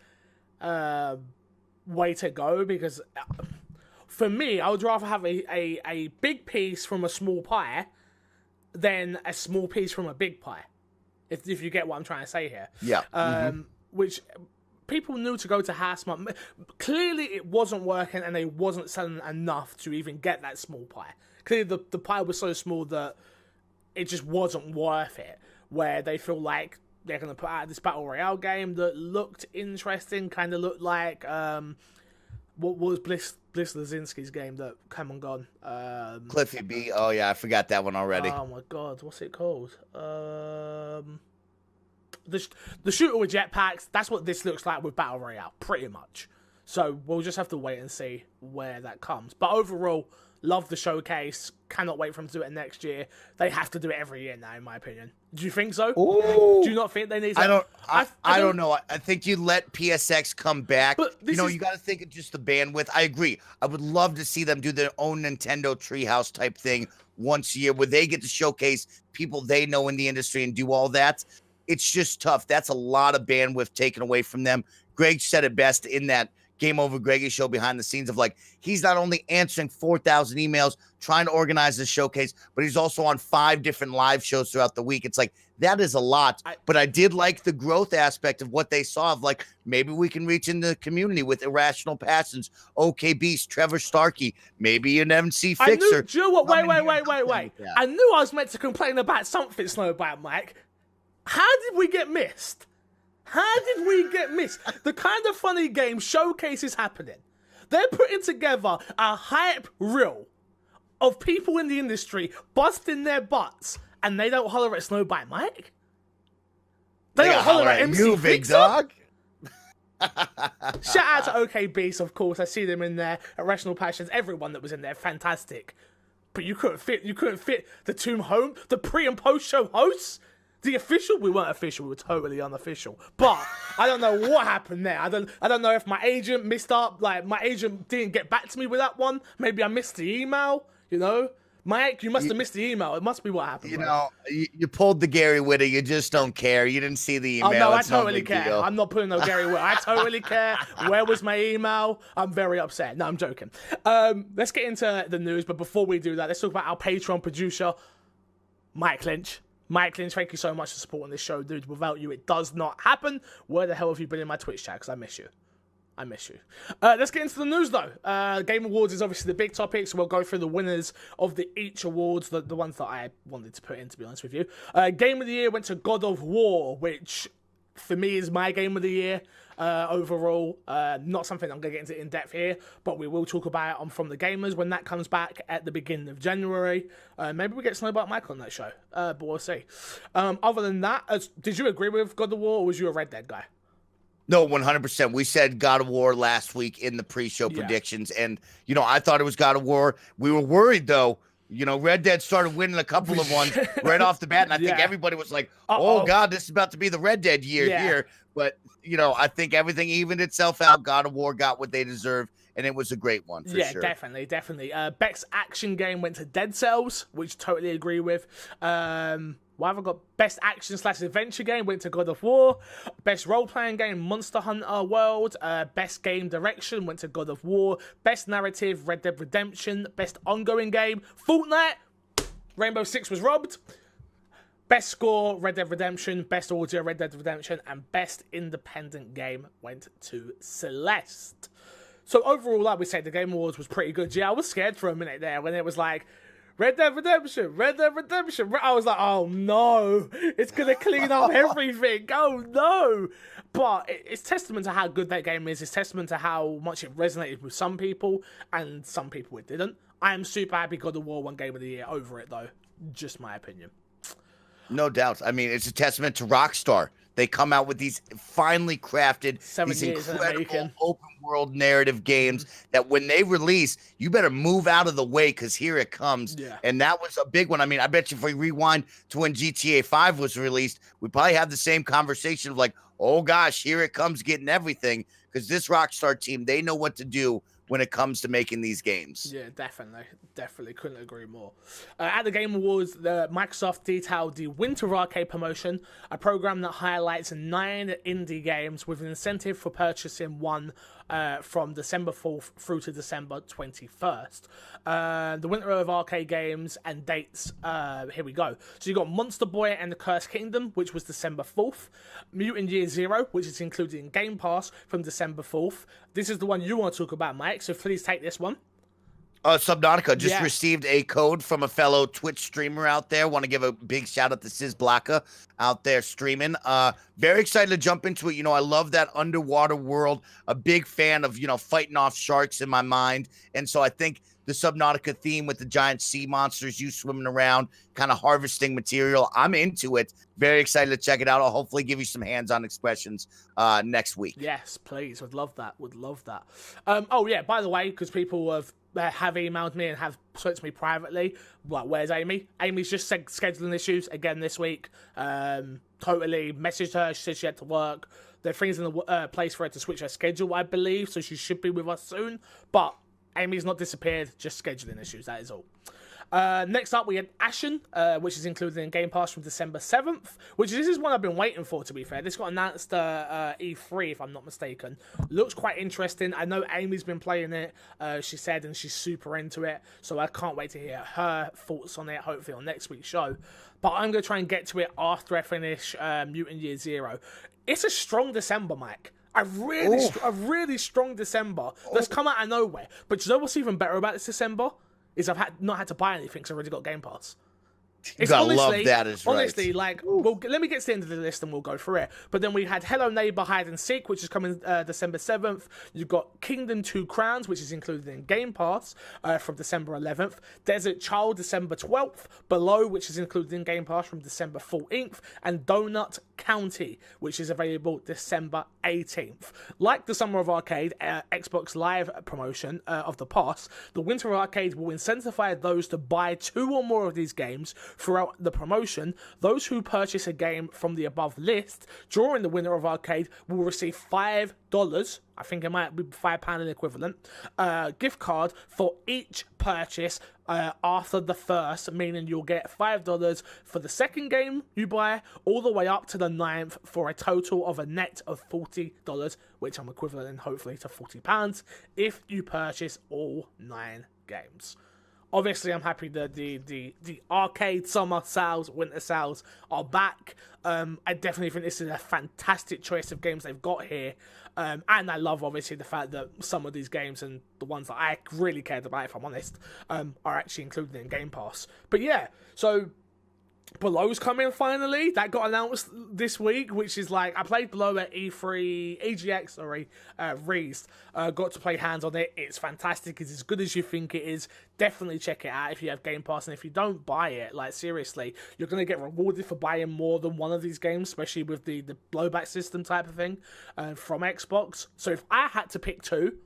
way to go because for me, I would rather have a big piece from a small pie than a small piece from a big pie, if you get what I'm trying to say here. Yeah. Which people knew to go to Housemarque. Clearly, it wasn't working, and they wasn't selling enough to even get that small pie. Clearly, the pie was so small that it just wasn't worth it. Where they feel like they're going to put out this Battle Royale game that looked interesting, kind of looked like what was Bliss Lazinski's game that came and gone? Cliffy B. Oh yeah, I forgot that one already. Oh my god, what's it called? The shooter with jetpacks. That's what this looks like with Battle Royale, pretty much. So we'll just have to wait and see where that comes. But overall, Love the showcase. Cannot wait for them to do it next year. They have to do it every year now, in my opinion. Do you think so? Ooh. Do you not think they need to? I don't know. I think you let PSX come back. But you got to think of just the bandwidth. I agree. I would love to see them do their own Nintendo Treehouse type thing once a year where they get to showcase people they know in the industry and do all that. It's just tough. That's a lot of bandwidth taken away from them. Greg said it best in that Game Over Greggy show behind the scenes of like, he's not only answering 4,000 emails, trying to organize this showcase, but he's also on 5 different live shows throughout the week. It's like, that is a lot. But I did like the growth aspect of what they saw of like, maybe we can reach in the community with Irrational Passions, OK Beast, Trevor Starkey, maybe an MC Fixer. Do you know what? Wait. I knew I was meant to complain about something, Snowbite Mike. How did we get missed? The kind of funny game showcase is happening. They're putting together a hype reel of people in the industry busting their butts, and they don't holler at Snowbite Mike? They don't holler at MC Fixer? Dog. Shout out to OK Beast, of course. I see them in there. Irrational Passions, everyone that was in there, fantastic. But you couldn't fit the Tomb Home, the pre and post show hosts. The official, we weren't official, we were totally unofficial. But I don't know what happened there. I don't know if my agent missed up, like my agent didn't get back to me with that one. Maybe I missed the email, Mike, you must have missed the email. It must be what happened. You pulled the Gary Whitta. You just don't care. You didn't see the email. Oh, no, I totally care. Deal. I'm not putting no Gary Whitta. I totally care. Where was my email? I'm very upset. No, I'm joking. Let's get into the news. But before we do that, let's talk about our Patreon producer, Mike Lynch. Mike Lynch, thank you so much for supporting this show, dude. Without you, it does not happen. Where the hell have you been in my Twitch chat? Because I miss you. Let's get into the news, though. Game Awards is obviously the big topic, so we'll go through the winners of each awards, the ones that I wanted to put in, to be honest with you. Game of the Year went to God of War, which, for me, is my Game of the Year overall. Not something I'm going to get into in depth here, but we will talk about it on From the Gamers when that comes back at the beginning of January. Maybe we get Snowbite Mike on that show, but we'll see. Other than that, did you agree with God of War, or was you a Red Dead guy? No, 100%. We said God of War last week in the pre-show predictions, and, I thought it was God of War. We were worried, though. Red Dead started winning a couple of ones right off the bat, and I think everybody was like, oh, God, this is about to be the Red Dead year here. But, I think everything evened itself out. God of War got what they deserve, and it was a great one, for sure. Yeah, definitely. Best action game went to Dead Cells, which totally agree with. What have I got? Best action/adventure game went to God of War. Best role-playing game, Monster Hunter World. Best game direction went to God of War. Best narrative, Red Dead Redemption. Best ongoing game, Fortnite. Rainbow Six was robbed. Best score, Red Dead Redemption. Best audio, Red Dead Redemption. And best independent game went to Celeste. So overall, like we said, the Game Awards was pretty good. Yeah, I was scared for a minute there when it was like, Red Dead Redemption. I was like, oh no, it's going to clean up everything. Oh no. But it's testament to how good that game is. It's testament to how much it resonated with some people, and some people it didn't. I am super happy God of War won Game of the Year over it, though. Just my opinion. No doubt. I mean, it's a testament to Rockstar. They come out with these finely crafted, these incredible open world narrative games that when they release, you better move out of the way because here it comes. Yeah. And that was a big one. I mean, I bet you if we rewind to when GTA 5 was released, we probably have the same conversation of like, oh gosh, here it comes getting everything. Because this Rockstar team, they know what to do when it comes to making these games. Yeah, definitely couldn't agree more. At the Game Awards, Microsoft detailed the Winter Arcade promotion, a program that highlights 9 indie games with an incentive for purchasing one from December 4th through to December 21st. The Winter of Arcade games and dates, here we go. So you got Monster Boy and the Cursed Kingdom, which was December 4th. Mutant Year Zero, which is included in Game Pass from December 4th. This is the one you want to talk about, Mike, so please take this one. Subnautica just received a code from a fellow Twitch streamer out there. Want to give a big shout out to Sis Blacka out there streaming. Very excited to jump into it. I love that underwater world. A big fan of, fighting off sharks in my mind. And so I think the Subnautica theme with the giant sea monsters, you swimming around, kind of harvesting material, I'm into it. Very excited to check it out. I'll hopefully give you some hands-on expressions next week. Yes, please. Would love that. Oh, yeah, by the way, because people have have emailed me and have spoken to me privately. Like, where's Amy? Amy's just said scheduling issues again this week. Totally messaged her. She said she had to work. There are things in the place for her to switch her schedule, I believe, so she should be with us soon. But Amy's not disappeared, just scheduling issues, that is all. Next up, we had Ashen, which is included in Game Pass from December 7th, which this is one I've been waiting for, to be fair. This got announced E3, if I'm not mistaken. Looks quite interesting. I know Amy's been playing it, she said, and she's super into it, so I can't wait to hear her thoughts on it, hopefully on next week's show. But I'm going to try and get to it after I finish Mutant Year Zero. It's a strong December, Mike. A really strong December that's come out of nowhere. But you know what's even better about this December? Is I've not had to buy anything because I've already got Game Pass. You gotta love that, is right. Honestly, like, well, let me get to the end of the list and we'll go through it. But then we had Hello Neighbor Hide and Seek, which is coming December 7th. You've got Kingdom 2 Crowns, which is included in Game Pass from December 11th. Desert Child, December 12th. Below, which is included in Game Pass from December 14th. And Donut County, which is available December 18th. Like the Summer of Arcade Xbox Live promotion of the pass, the Winter of Arcade will incentivize those to buy 2 or more of these games throughout the promotion. Those who purchase a game from the above list during the Winter of Arcade will receive $5, I think it might be £5 equivalent, gift card for each purchase after the first, meaning you'll get $5 for the second game you buy, all the way up to the 9th, for a total of a net of $40, which I'm equivalent hopefully to £40 if you purchase all 9 games. Obviously, I'm happy that the arcade summer sales, winter sales are back. I definitely think this is a fantastic choice of games they've got here. And I love, obviously, the fact that some of these games, and the ones that I really cared about, if I'm honest, are actually included in Game Pass. But yeah, so Below's coming finally. That got announced this week, which is like, I played Below at EGX, Rees. Got to play hands on it. It's fantastic. It's as good as you think it is. Definitely check it out if you have Game Pass. And if you don't buy it, like, seriously, you're going to get rewarded for buying more than one of these games, especially with the blowback system type of thing from Xbox. So if I had to pick 2,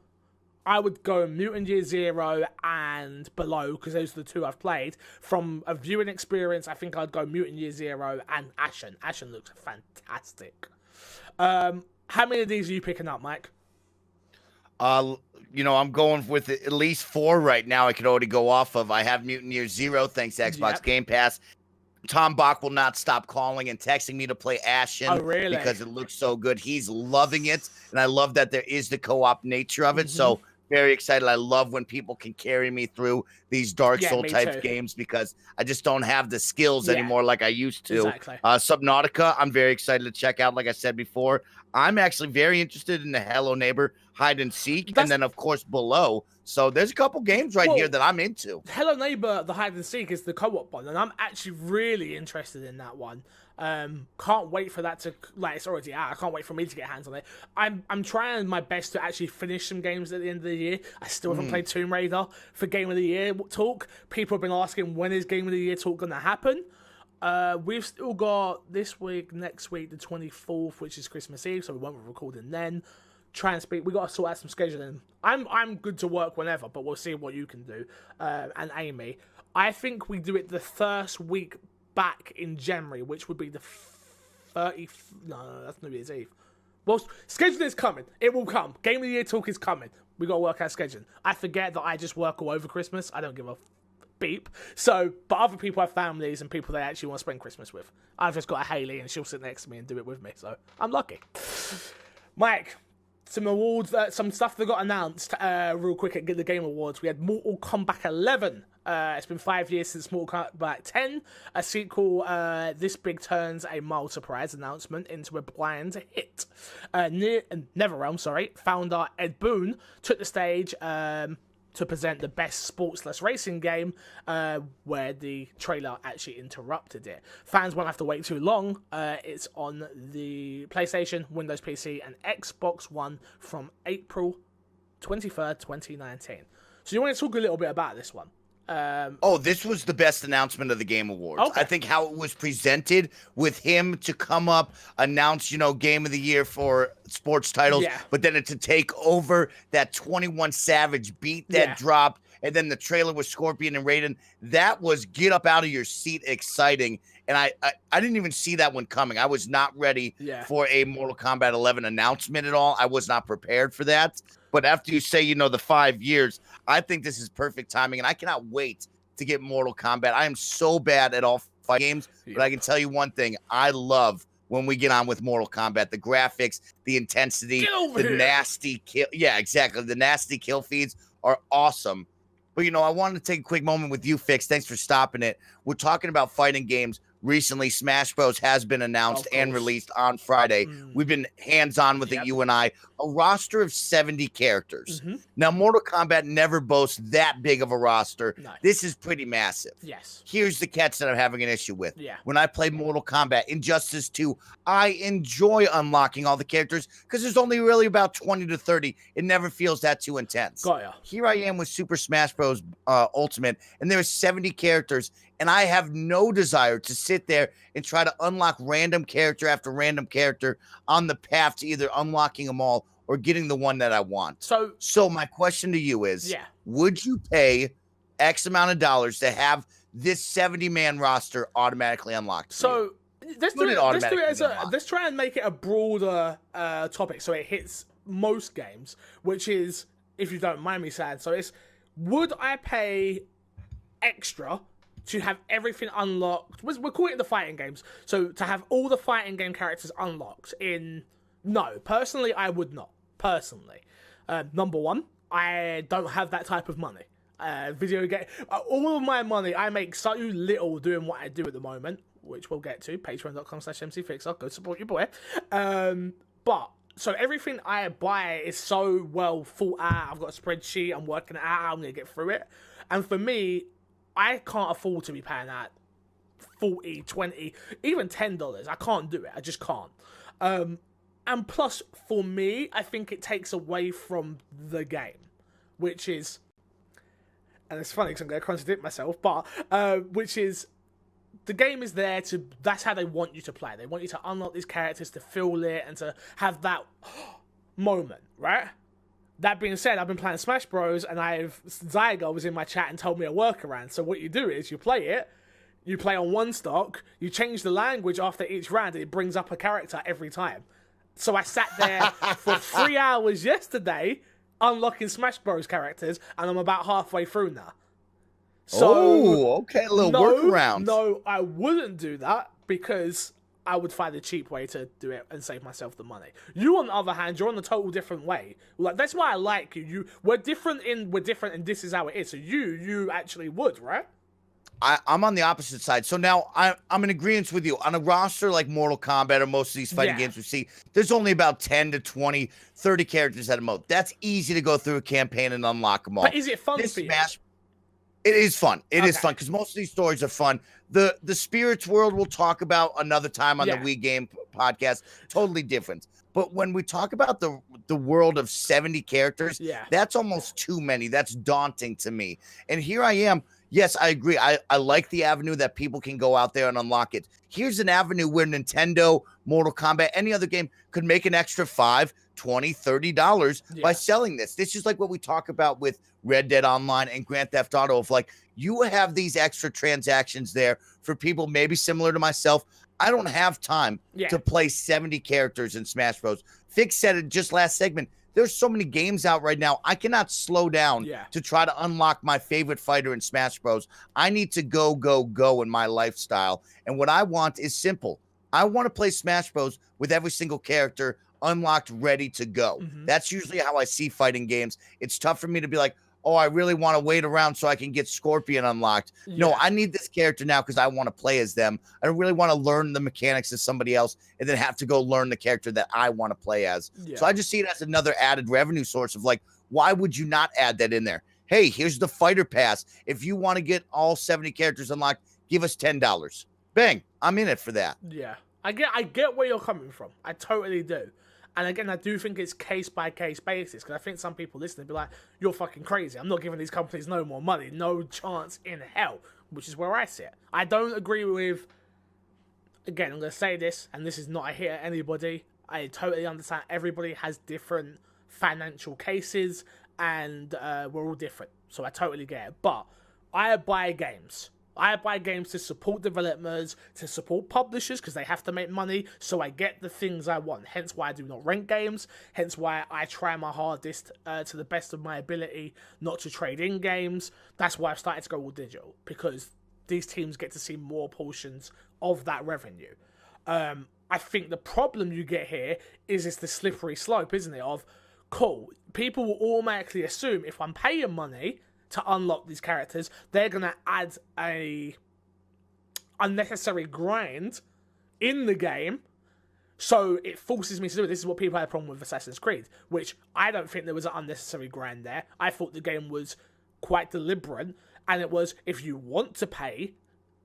I would go Mutant Year Zero and Below, because those are the 2 I've played. From a viewing experience, I think I'd go Mutant Year Zero and Ashen. Ashen looks fantastic. How many of these are you picking up, Mike? I'm going with at least 4 right now. I could already go off of. I have Mutant Year Zero, thanks to Xbox Game Pass. Tom Bach will not stop calling and texting me to play Ashen. Oh, really? Because it looks so good. He's loving it, and I love that there is the co-op nature of it. So very excited. I love when people can carry me through these Dark Soul type games, because I just don't have the skills anymore like I used to. Exactly. Subnautica, I'm very excited to check out. Like I said before, I'm actually very interested in the Hello Neighbor Hide and Seek, and then of course Below. So there's a couple games here that I'm into. Hello Neighbor, the Hide and Seek, is the co-op one, and I'm actually really interested in that one. Can't wait for that to, like, it's already out. I can't wait for me to get hands on it. I'm trying my best to actually finish some games at the end of the year. I still haven't played Tomb Raider for Game of the Year talk. People have been asking, when is Game of the Year talk going to happen? We've still got this week, next week, the 24th, which is Christmas Eve, so we won't be recording then. Try and speak. We got to sort out some scheduling. I'm good to work whenever, but we'll see what you can do. And Amy, I think we do it the first week back in January, which would be the 30th. No, that's New Year's Eve. Well, scheduling is coming. It will come. Game of the Year talk is coming. We got to work out scheduling. I forget that I just work all over Christmas. I don't give a beep. So, but other people have families and people they actually want to spend Christmas with. I've just got a Haley and she'll sit next to me and do it with me. So I'm lucky. Mike, some awards, some stuff that got announced real quick at the Game Awards. We had Mortal Kombat 11. It's been 5 years since Mortal Kombat 10. A sequel this big turns a mild surprise announcement into a blind hit. NetherRealm, founder Ed Boon took the stage to present the best sports/racing game, where the trailer actually interrupted it. Fans won't have to wait too long. It's on the PlayStation, Windows PC, and Xbox One from April 23rd, 2019. So you want to talk a little bit about this one? This was the best announcement of the Game Awards. Okay. I think how it was presented with him to come up, announce, Game of the Year for sports titles, but then to take over that 21 Savage beat that dropped and then the trailer with Scorpion and Raiden, that was get up out of your seat exciting. And I didn't even see that one coming. I was not ready for a Mortal Kombat 11 announcement at all. I was not prepared for that. But after you say, the 5 years, I think this is perfect timing, and I cannot wait to get Mortal Kombat. I am so bad at all fight games, but I can tell you one thing. I love when we get on with Mortal Kombat, the graphics, the intensity, the nasty kill. Yeah, exactly. The nasty kill feeds are awesome. But, I wanted to take a quick moment with you, Fix. Thanks for stopping it. We're talking about fighting games. Recently, Smash Bros. Has been announced and released on Friday. We've been hands-on with it, you and I. A roster of 70 characters. Now, Mortal Kombat never boasts that big of a roster. No. This is pretty massive. Yes. Here's the catch that I'm having an issue with. Yeah. When I play Mortal Kombat, Injustice 2, I enjoy unlocking all the characters because there's only really about 20 to 30. It never feels that too intense. Got ya. Here I am with Super Smash Bros. Ultimate, and there's 70 characters, and I have no desire to sit there and try to unlock random character after random character on the path to either unlocking them all or getting the one that I want. So my question to you is, would you pay X amount of dollars to have this 70-man roster automatically unlocked? So let's try and make it a broader topic so it hits most games, which is, if you don't mind me saying, so it's, would I pay extra to have everything unlocked? We're calling it the fighting games. So to have all the fighting game characters unlocked no, personally, I would not. Personally. Number one, I don't have that type of money. Video game, all of my money, I make so little doing what I do at the moment, which we'll get to, patreon.com/mcfixer, go support your boy. But, so everything I buy is so well thought out. I've got a spreadsheet, I'm working it out, I'm going to get through it. And for me, I can't afford to be paying that $40, $20, even $10. I can't do it. I just can't. And plus, for me, I think it takes away from the game, which is, and it's funny because I'm going to contradict myself, but, which is, the game is there to, that's how they want you to play. They want you to unlock these characters, to feel it, and to have that moment, right? That being said, I've been playing Smash Bros. And Zygo was in my chat and told me a workaround. So what you do is you play on one stock, you change the language after each round, and it brings up a character every time. So I sat there for 3 hours yesterday unlocking Smash Bros. Characters, and I'm about halfway through now. So, okay, a little workaround. No, I wouldn't do that because I would find a cheap way to do it and save myself the money. You, on the other hand, you're on a total different way. Like, that's why I like you. We're different, and this is how it is. So you actually would, right? I'm on the opposite side. So now I'm in agreement with you. On a roster like Mortal Kombat or most of these fighting games we see, there's only about 10 to 20, 30 characters at a most. That's easy to go through a campaign and unlock them all. But is it fun for you? It is fun. It is fun because most of these stories are fun. The Spirits World we'll talk about another time on the Wii Game podcast. Totally different. But when we talk about the world of 70 characters, that's almost too many. That's daunting to me. And here I am. Yes, I agree. I like the avenue that people can go out there and unlock it. Here's an avenue where Nintendo, Mortal Kombat, any other game could make an extra $5, $20, $30 by selling this. This is like what we talk about with Red Dead Online and Grand Theft Auto. Of like, you have these extra transactions there for people maybe similar to myself. I don't have time to play 70 characters in Smash Bros. Fix said it just last segment. There's so many games out right now. I cannot slow down to try to unlock my favorite fighter in Smash Bros. I need to go in my lifestyle. And what I want is simple. I want to play Smash Bros. With every single character unlocked, ready to go. That's usually how I see fighting games. It's tough for me to be like, oh, I really want to wait around so I can get Scorpion unlocked. No, I need this character now because I want to play as them. I don't really want to learn the mechanics as somebody else and then have to go learn the character that I want to play as. So I just see it as another added revenue source of like, why would you not add that in there? Hey, here's the fighter pass. If you want to get all 70 characters unlocked, give us $10. Bang, I'm in it for that. Yeah, I get where you're coming from. I totally do. And again, I do think it's case-by-case basis, because I think some people listening be like, you're fucking crazy. I'm not giving these companies no more money. No chance in hell, which is where I sit. I don't agree with, again, I'm going to say this, and this is not a hit at anybody. I totally understand everybody has different financial cases and we're all different. So I totally get it. But I buy games. I buy games to support developers, to support publishers, because they have to make money, so I get the things I want. Hence why I do not rent games, hence why I try my hardest to the best of my ability not to trade in games. That's why I've started to go all digital, because these teams get to see more portions of that revenue. I think the problem you get here is it's the slippery slope, isn't it? Of, cool, people will automatically assume if I'm paying money to unlock these characters, they're going to add a unnecessary grind in the game, so it forces me to do it. This is what people had a problem with Assassin's Creed, which I don't think there was an unnecessary grind there. I thought the game was quite deliberate, and it was, if you want to pay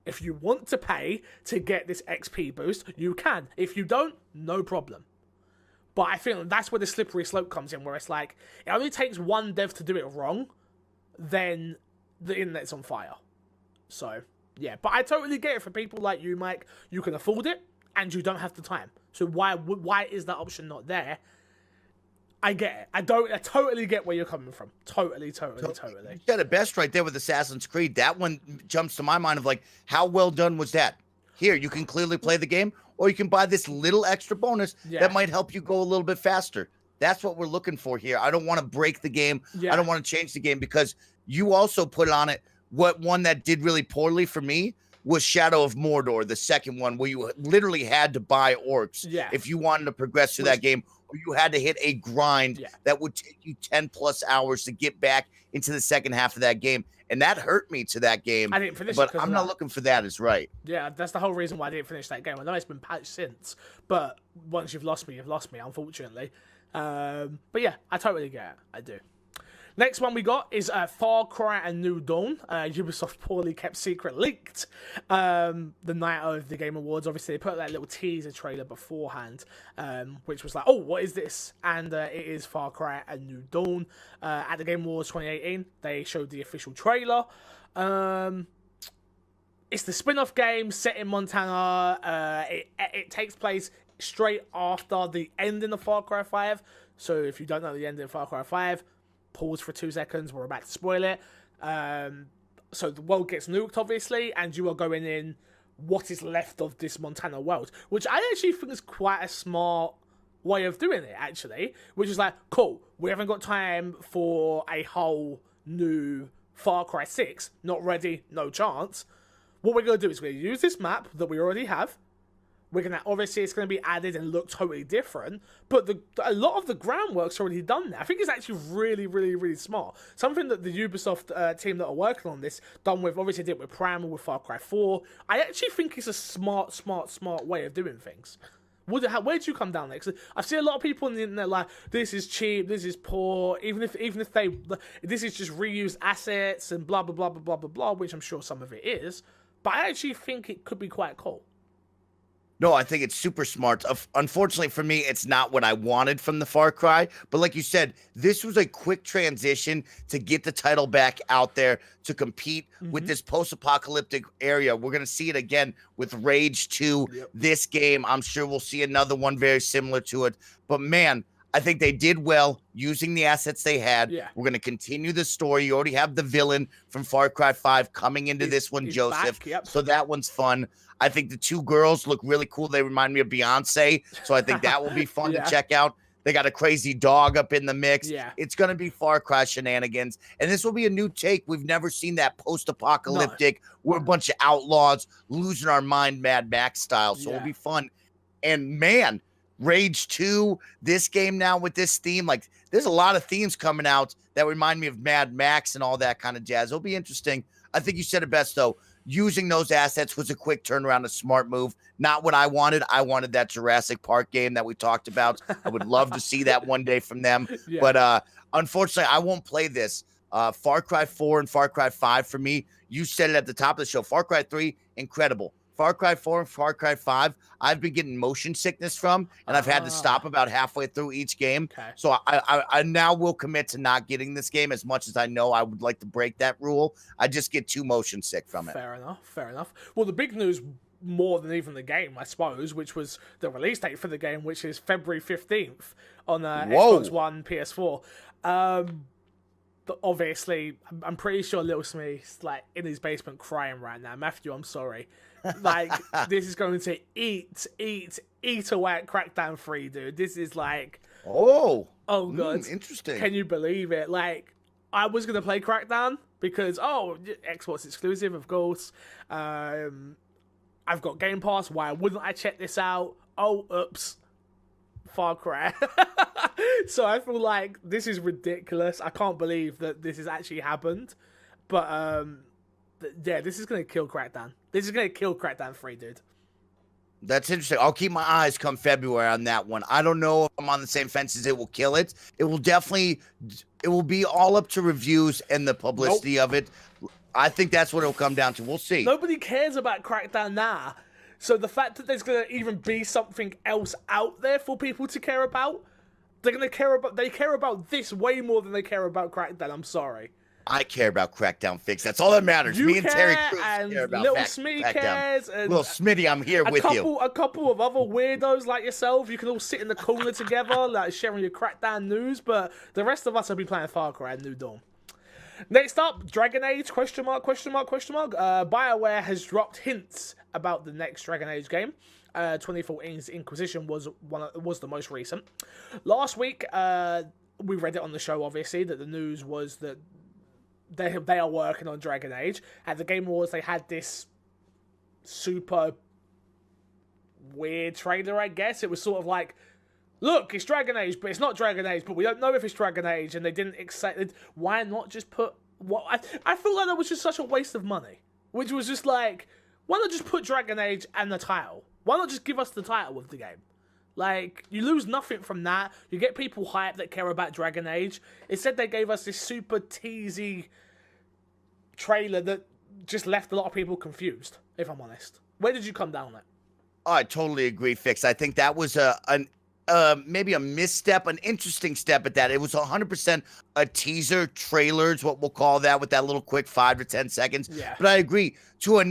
to get this XP boost, you can. If you don't, no problem. But I think that's where the slippery slope comes in, where it's like, it only takes one dev to do it wrong, then the internet's on fire. So, yeah. But I totally get it for people like you, Mike. You can afford it, and you don't have the time. So why is that option not there? I get it. I totally get where you're coming from. Totally. You said it best right there with Assassin's Creed. That one jumps to my mind of like, how well done was that? Here, you can clearly play the game, or you can buy this little extra bonus that might help you go a little bit faster. That's what we're looking for here. I don't want to break the game. I don't want to change the game, because you also put on it one that did really poorly for me was Shadow of Mordor, the second one, where you literally had to buy orcs if you wanted to progress through that game, or you had to hit a grind that would take you 10 plus hours to get back into the second half of that game. And that hurt me to that game. I didn't finish but it. I'm not looking for that is right. Yeah, that's the whole reason why I didn't finish that game. I know it's been patched since, but once you've lost me, unfortunately. But yeah, I totally get it. I do. Next one we got is Far Cry and New Dawn. Ubisoft poorly kept secret leaked the night of the Game Awards. Obviously, they put that little teaser trailer beforehand, which was like, oh, what is this? And it is Far Cry and New Dawn. At the Game Awards 2018, they showed the official trailer. It's the spin-off game set in Montana. It takes place straight after the ending of Far Cry 5. So if you don't know the ending of Far Cry 5, pause for 2 seconds. We're about to spoil it. So the world gets nuked, obviously, and you are going in what is left of this Montana world, which I actually think is quite a smart way of doing it, actually, which is like, cool, we haven't got time for a whole new Far Cry 6. Not ready, no chance. What we're going to do is we're going to use this map that we already have. We're going to, obviously, it's going to be added and look totally different, but a lot of the groundwork's already done there. I think it's actually really, really, really smart. Something that the Ubisoft team that are working on this done with, obviously did with Primal, with Far Cry 4. I actually think it's a smart way of doing things. Where'd you come down there? 'Cause I've seen a lot of people on the internet like, this is cheap, this is poor, even if this is just reused assets and blah, blah, blah, blah, blah, blah, blah, which I'm sure some of it is. But I actually think it could be quite cool. No, I think it's super smart. Unfortunately for me, it's not what I wanted from the Far Cry. But like you said, this was a quick transition to get the title back out there to compete with this post-apocalyptic area. We're going to see it again with Rage 2. This game, I'm sure we'll see another one very similar to it. But man, I think they did well using the assets they had. We're going to continue the story. You already have the villain from Far Cry 5 coming into this one, Joseph. So that one's fun. I think the 2 girls look really cool. They remind me of Beyonce. So I think that will be fun to check out. They got a crazy dog up in the mix. It's going to be Far Cry shenanigans. And this will be a new take. We've never seen that post-apocalyptic. We're a bunch of outlaws losing our mind Mad Max style. So it'll be fun. And man, Rage 2, this game now with this theme, like there's a lot of themes coming out that remind me of Mad Max and all that kind of jazz. It'll be interesting. I think you said it best though. Using those assets was a quick turnaround, a smart move. Not what I wanted. I wanted that Jurassic Park game that we talked about. I would love to see that one day from them. But unfortunately, I won't play this. Far Cry 4 and Far Cry 5 for me. You said it at the top of the show. Far Cry 3, incredible. Far Cry 4 and Far Cry 5, I've been getting motion sickness from, and I've had to stop about halfway through each game. So I now will commit to not getting this game as much as I know I would like to break that rule. I just get too motion sick from it. Fair enough. Well, the big news, more than even the game, I suppose, which was the release date for the game, which is February 15th on Xbox One, PS4. obviously, I'm pretty sure Little Smith's like in his basement crying right now. Matthew, I'm sorry. Like, this is going to eat away at Crackdown 3, dude. This is like... Oh, God. Interesting. Can you believe it? Like, I was going to play Crackdown because, Xbox exclusive, of course. I've got Game Pass. Why wouldn't I check this out? Oh, oops. Far Cry. So I feel like this is ridiculous. I can't believe that this has actually happened. But, yeah, this is going to kill Crackdown. This is going to kill Crackdown 3, dude. That's interesting. I'll keep my eyes come February on that one. I don't know if I'm on the same fence as it will kill it. It will be all up to reviews and the publicity of it. I think that's what it'll come down to. We'll see. Nobody cares about Crackdown now. So the fact that there's going to even be something else out there for people to care about, they care about this way more than they care about Crackdown. I'm sorry. I care about Crackdown Fix. That's all that matters. Me and Terry Crews care about Little Smitty cares. And Little Smitty, I'm here with you. A couple of other weirdos like yourself, you can all sit in the corner together, like sharing your Crackdown news, but the rest of us will be playing Far Cry and New Dawn. Next up, Dragon Age, question mark. BioWare has dropped hints about the next Dragon Age game. 2014's Inquisition was the most recent. Last week, we read it on the show, obviously, that the news was that they are working on Dragon Age. At the Game Awards, they had this super weird trailer, I guess. It was sort of like, look, it's Dragon Age, but it's not Dragon Age, but we don't know if it's Dragon Age, and they didn't excite. Why not just put what? I feel like that was just such a waste of money, which was just like, why not just put Dragon Age and the title? Why not just give us the title of the game? Like, you lose nothing from that. You get people hyped that care about Dragon Age. Instead, they gave us this super teasy trailer that just left a lot of people confused, if I'm honest. Where did you come down on that? I totally agree, Fix. I think that was maybe a misstep, an interesting step at that. It was 100% a teaser trailer is what we'll call that, with that little quick 5 to 10 seconds. Yeah. But I agree, to a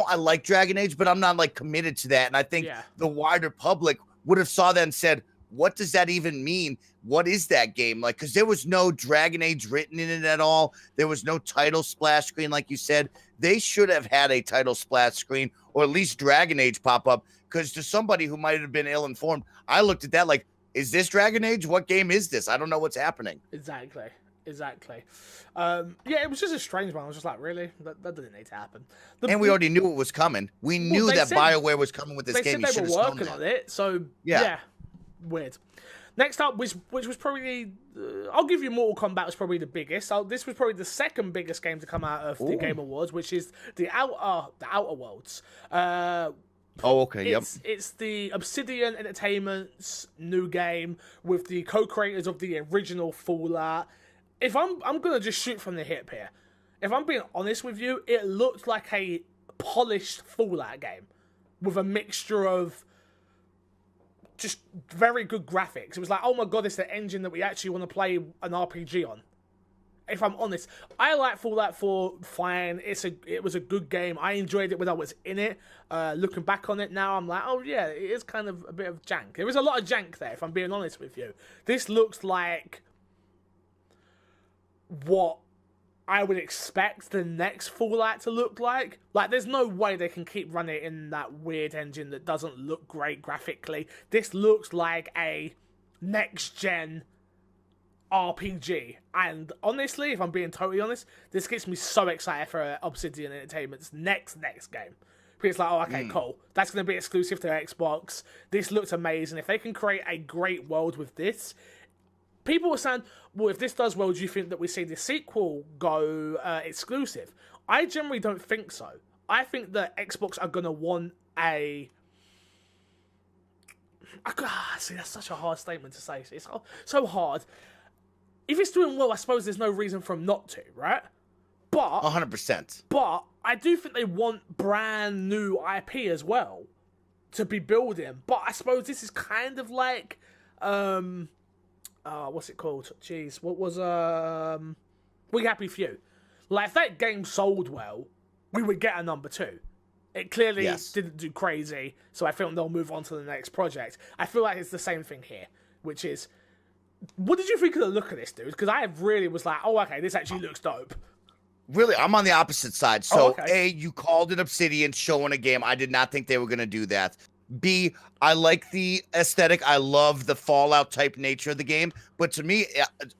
I like Dragon Age, but I'm not like committed to that. And I think the wider public would have saw that and said, what does that even mean? What is that game? Like, because there was no Dragon Age written in it at all. There was no title splash screen, like you said. They should have had a title splash screen, or at least Dragon Age pop up. Because to somebody who might have been ill-informed, I looked at that like, is this Dragon Age? What game is this? I don't know what's happening. Exactly. Yeah, it was just a strange one. I was just like, really? That didn't need to happen. And we already knew it was coming. We knew that BioWare was coming with this game. They said they were working on it, so yeah. Weird. Next up, which was probably, I'll give you Mortal Kombat was probably the biggest. This was probably the second biggest game to come out of the Game Awards, which is the Outer Worlds. Okay, It's the Obsidian Entertainment's new game with the co-creators of the original Fallout. If I'm gonna just shoot from the hip here, if I'm being honest with you, it looked like a polished Fallout game with a mixture of just very good graphics. It was like, oh my god, it's the engine that we actually want to play an RPG on. If I'm honest, I like Fallout 4 fine. It was a good game. I enjoyed it when I was in it. Looking back on it now, I'm like, oh yeah, it is kind of a bit of jank. There was a lot of jank there, if I'm being honest with you. This looks like what I would expect the next Fallout to look like. Like, there's no way they can keep running it in that weird engine that doesn't look great graphically. This looks like a next-gen RPG. And honestly, if I'm being totally honest, this gets me so excited for Obsidian Entertainment's next game. Because it's like, oh, okay, cool. That's going to be exclusive to Xbox. This looks amazing. If they can create a great world with this, people were saying, well, if this does well, do you think that we see the sequel go exclusive? I generally don't think so. I think that Xbox are going to want a... See, that's such a hard statement to say. It's so hard. If it's doing well, I suppose there's no reason for them not to, right? But 100%. But I do think they want brand new IP as well to be building. But I suppose this is kind of like... what's it called? Jeez, what was We Happy Few? Like, if that game sold well, we would get a number 2. It clearly didn't do crazy, so I think they'll move on to the next project. I feel like it's the same thing here, which is What did you think of the look of this, dude? Because I really was like, oh, okay, this actually looks dope. Really, I'm on the opposite side. So, A, you called it Obsidian showing a game. I did not think they were going to do that. B, I like the aesthetic. I love the Fallout type nature of the game. But to me,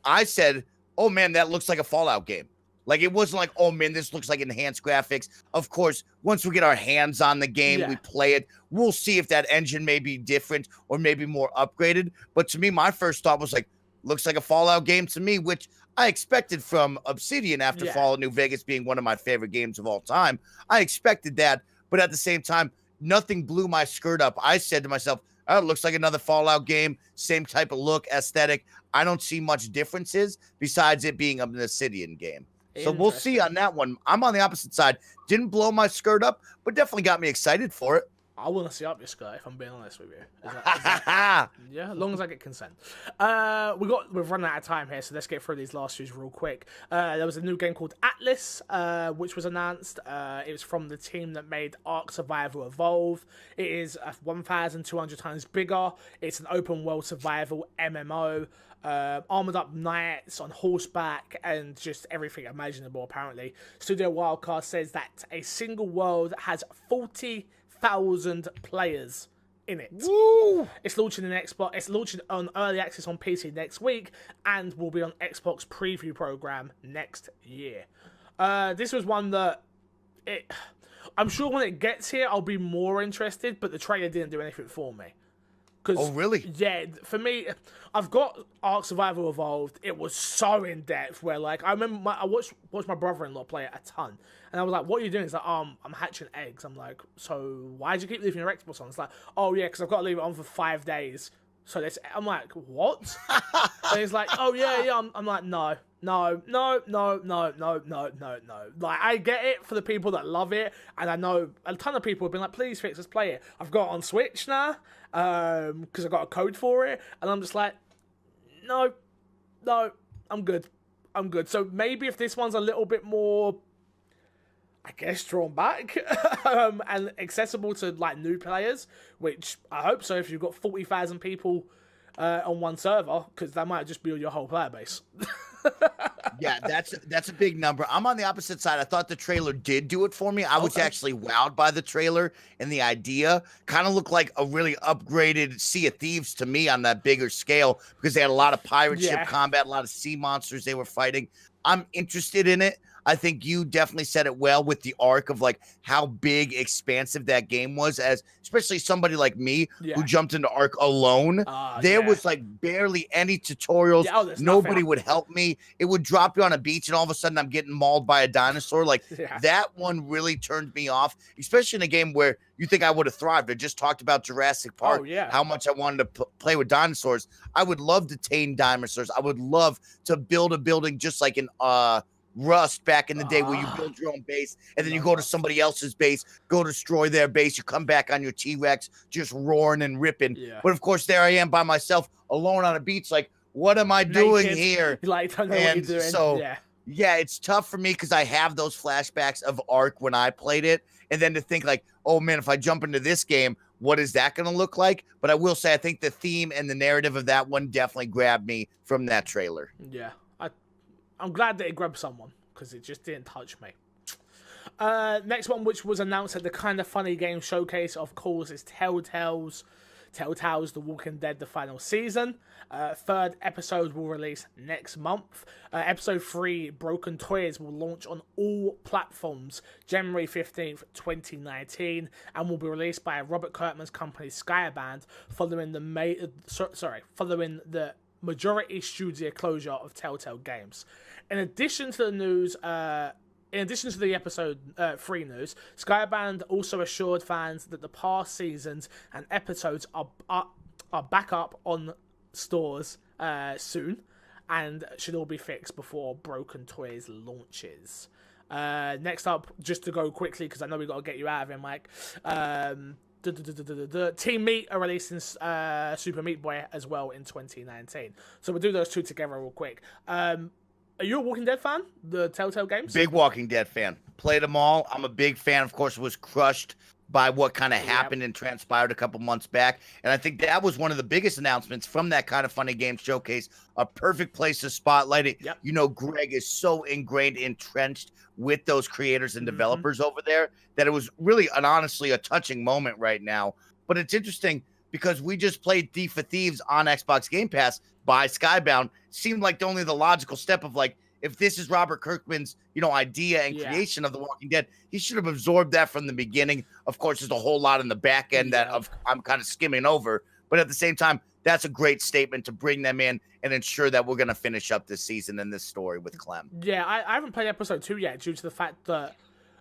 I said, oh, man, that looks like a Fallout game. Like, it wasn't like, oh, man, this looks like enhanced graphics. Of course, once we get our hands on the game, we play it, we'll see if that engine may be different or maybe more upgraded. But to me, my first thought was like, looks like a Fallout game to me, which I expected from Obsidian after Fallout New Vegas being one of my favorite games of all time. I expected that, but at the same time, nothing blew my skirt up. I said to myself, oh, it looks like another Fallout game, same type of look, aesthetic. I don't see much differences besides it being an Obsidian game. So we'll see on that one. I'm on the opposite side. Didn't blow my skirt up, but definitely got me excited for it. I want to see up your skirt, if I'm being honest with you. Yeah, as long as I get consent. We've run out of time here, so let's get through these last few real quick. There was a new game called Atlas, which was announced. It was from the team that made Ark Survival Evolved. It is 1,200 times bigger. It's an open world survival MMO. Armored up knights on horseback and just everything imaginable, apparently. Studio Wildcard says that a single world has 40,000 players in it. Woo! It's launching in Xbox. It's launching on early access on PC next week and will be on Xbox preview program next year. This was one that I'm sure when it gets here I'll be more interested, but the trailer didn't do anything for me. Oh, really? Yeah, for me, I've got Ark Survival Evolved. It was so in depth where, like, I remember I watched my brother-in-law play it a ton, and I was like, "What are you doing?" He's like, "I'm hatching eggs." I'm like, "So why do you keep leaving your Xbox on?" It's like, "Oh yeah, because I've got to leave it on for 5 days." So I'm like, "What?" And he's like, "Oh yeah." I'm like, No. Like, I get it for the people that love it, and I know a ton of people have been like, "Please fix, let's play it." I've got it on Switch now, because I got a code for it, and I'm just like, no, I'm good. So maybe if this one's a little bit more, I guess, drawn back and accessible to like new players, which I hope so. If you've got 40,000 people on one server, because that might just be your whole player base. Yeah, that's a big number. I'm on the opposite side. I thought the trailer did do it for me. I was actually wowed by the trailer and the idea. Kind of looked like a really upgraded Sea of Thieves to me on that bigger scale, because they had a lot of pirate ship combat, a lot of sea monsters they were fighting. I'm interested in it. I think you definitely said it well with the arc of like how big, expansive that game was, as especially somebody like me who jumped into Ark alone. There was like barely any tutorials. Nobody would help me. It would drop you on a beach and all of a sudden I'm getting mauled by a dinosaur. Like that one really turned me off, especially in a game where you think I would have thrived. I just talked about Jurassic Park, how much I wanted to play with dinosaurs. I would love to tame dinosaurs. I would love to build a building just like in Rust back in the day, where you build your own base and then you go to somebody else's base, go destroy their base, you come back on your T-Rex just roaring and ripping. But of course there I am by myself alone on a beach, like, what am I doing here? Like, don't know what you're doing. So yeah, it's tough for me because I have those flashbacks of Ark when I played it, and then to think like, oh man, if I jump into this game, what is that going to look like? But I will say I think the theme and the narrative of that one definitely grabbed me from that trailer. Yeah, I'm glad that it grabbed someone, because it just didn't touch me. Next one, which was announced at the Kind of Funny Game Showcase, of course, is Telltale's The Walking Dead, the final season. Third episode will release next month. Episode 3, Broken Toys, will launch on all platforms January 15th, 2019, and will be released by Robert Kirkman's company Skyband, following the majority studio closure of Telltale Games. In addition to the episode 3 news, Skyband also assured fans that the past seasons and episodes are back up on stores soon, and should all be fixed before Broken Toys launches. Next up, just to go quickly, because I know we got to get you out of here, Mike. Team Meat are releasing Super Meat Boy as well in 2019. So we'll do those two together real quick. Are you a Walking Dead fan? The Telltale games? Big Walking Dead fan. Played them all. I'm a big fan. Of course, was crushed by what kind of happened and transpired a couple months back. And I think that was one of the biggest announcements from that Kind of Funny Game showcase. A perfect place to spotlight it. Yep. You know, Greg is so ingrained, entrenched with those creators and developers over there that it was really honestly a touching moment right now. But it's interesting because we just played Thief of Thieves on Xbox Game Pass by Skybound. Seemed like only the logical step of like, if this is Robert Kirkman's, you know, idea and creation of The Walking Dead, he should have absorbed that from the beginning. Of course, there's a whole lot in the back end that I'm kind of skimming over. But at the same time, that's a great statement to bring them in and ensure that we're going to finish up this season and this story with Clem. Yeah, I haven't played episode 2 yet due to the fact that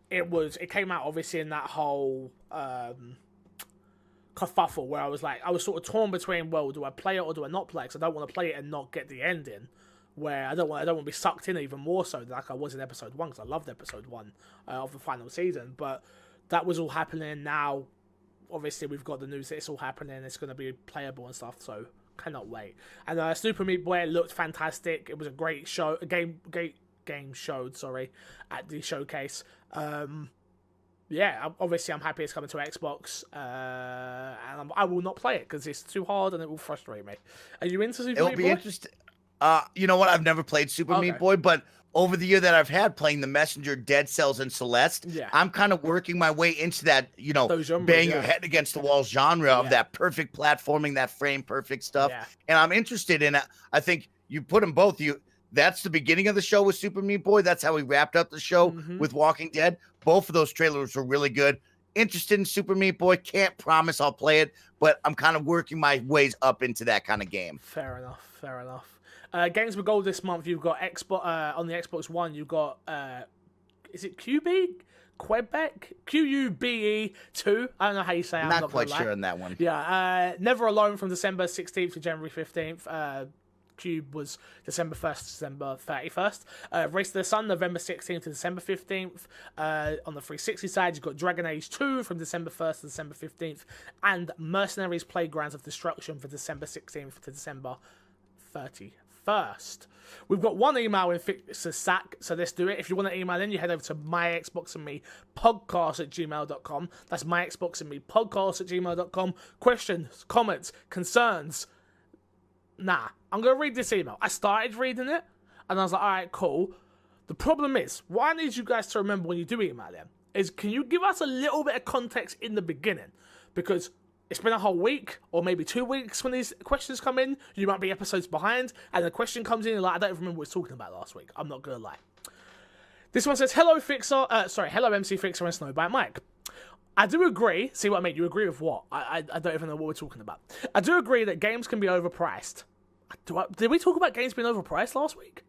it came out obviously in that whole kerfuffle where I was sort of torn between, well, do I play it or do I not play it? Because I don't want to play it and not get the ending. Where I don't want to be sucked in even more so like I was in episode 1, because I loved episode 1 of the final season. But that was all happening now. Obviously, we've got the news that it's all happening. It's going to be playable and stuff, so cannot wait. And Super Meat Boy looked fantastic. It was a great show, game showed, at the showcase. Yeah, obviously I'm happy it's coming to Xbox, and I will not play it because it's too hard and it will frustrate me. Are you into Super Meat Boy? It'll be interesting. You know what? I've never played Super Meat Boy, but over the year that I've had playing The Messenger, Dead Cells, and Celeste, I'm kind of working my way into that, you know, bang your head against the wall genre of that perfect platforming, that frame perfect stuff. And I'm interested in it. I think you put them both. That's the beginning of the show with Super Meat Boy. That's how we wrapped up the show with Walking Dead. Both of those trailers were really good. Interested in Super Meat Boy. Can't promise I'll play it, but I'm kind of working my ways up into that kind of game. Fair enough. Games with gold this month. You've got Xbox on the Xbox One. You've got is it Quebec 2? I don't know how you say it. I'm not quite sure on that one. Yeah, Never Alone from December 16th to January 15th. Cube was December 1st to December 31st. Race to the Sun, November 16th to December 15th. On the 360 side, you've got Dragon Age 2 from December 1st to December 15th. And Mercenaries Playgrounds of Destruction for December 16th to December 31st. We've got one email in Fixer Sack, so let's do it. If you want to email in, you head over to myxboxandmepodcast@gmail.com. That's myxboxandmepodcast@gmail.com. Questions, comments, concerns. Nah, I'm going to read this email. I started reading it, and I was like, all right, cool. The problem is, what I need you guys to remember when you do email in is, can you give us a little bit of context in the beginning? Because it's been a whole week, or maybe 2 weeks when these questions come in. You might be episodes behind, and the question comes in, and like, I don't even remember what we were talking about last week. I'm not going to lie. This one says, hello, hello, MC Fixer and Snowbite Mike. I do agree. See what I mean? You agree with what? I don't even know what we're talking about. I do agree that games can be overpriced. Did we talk about games being overpriced last week?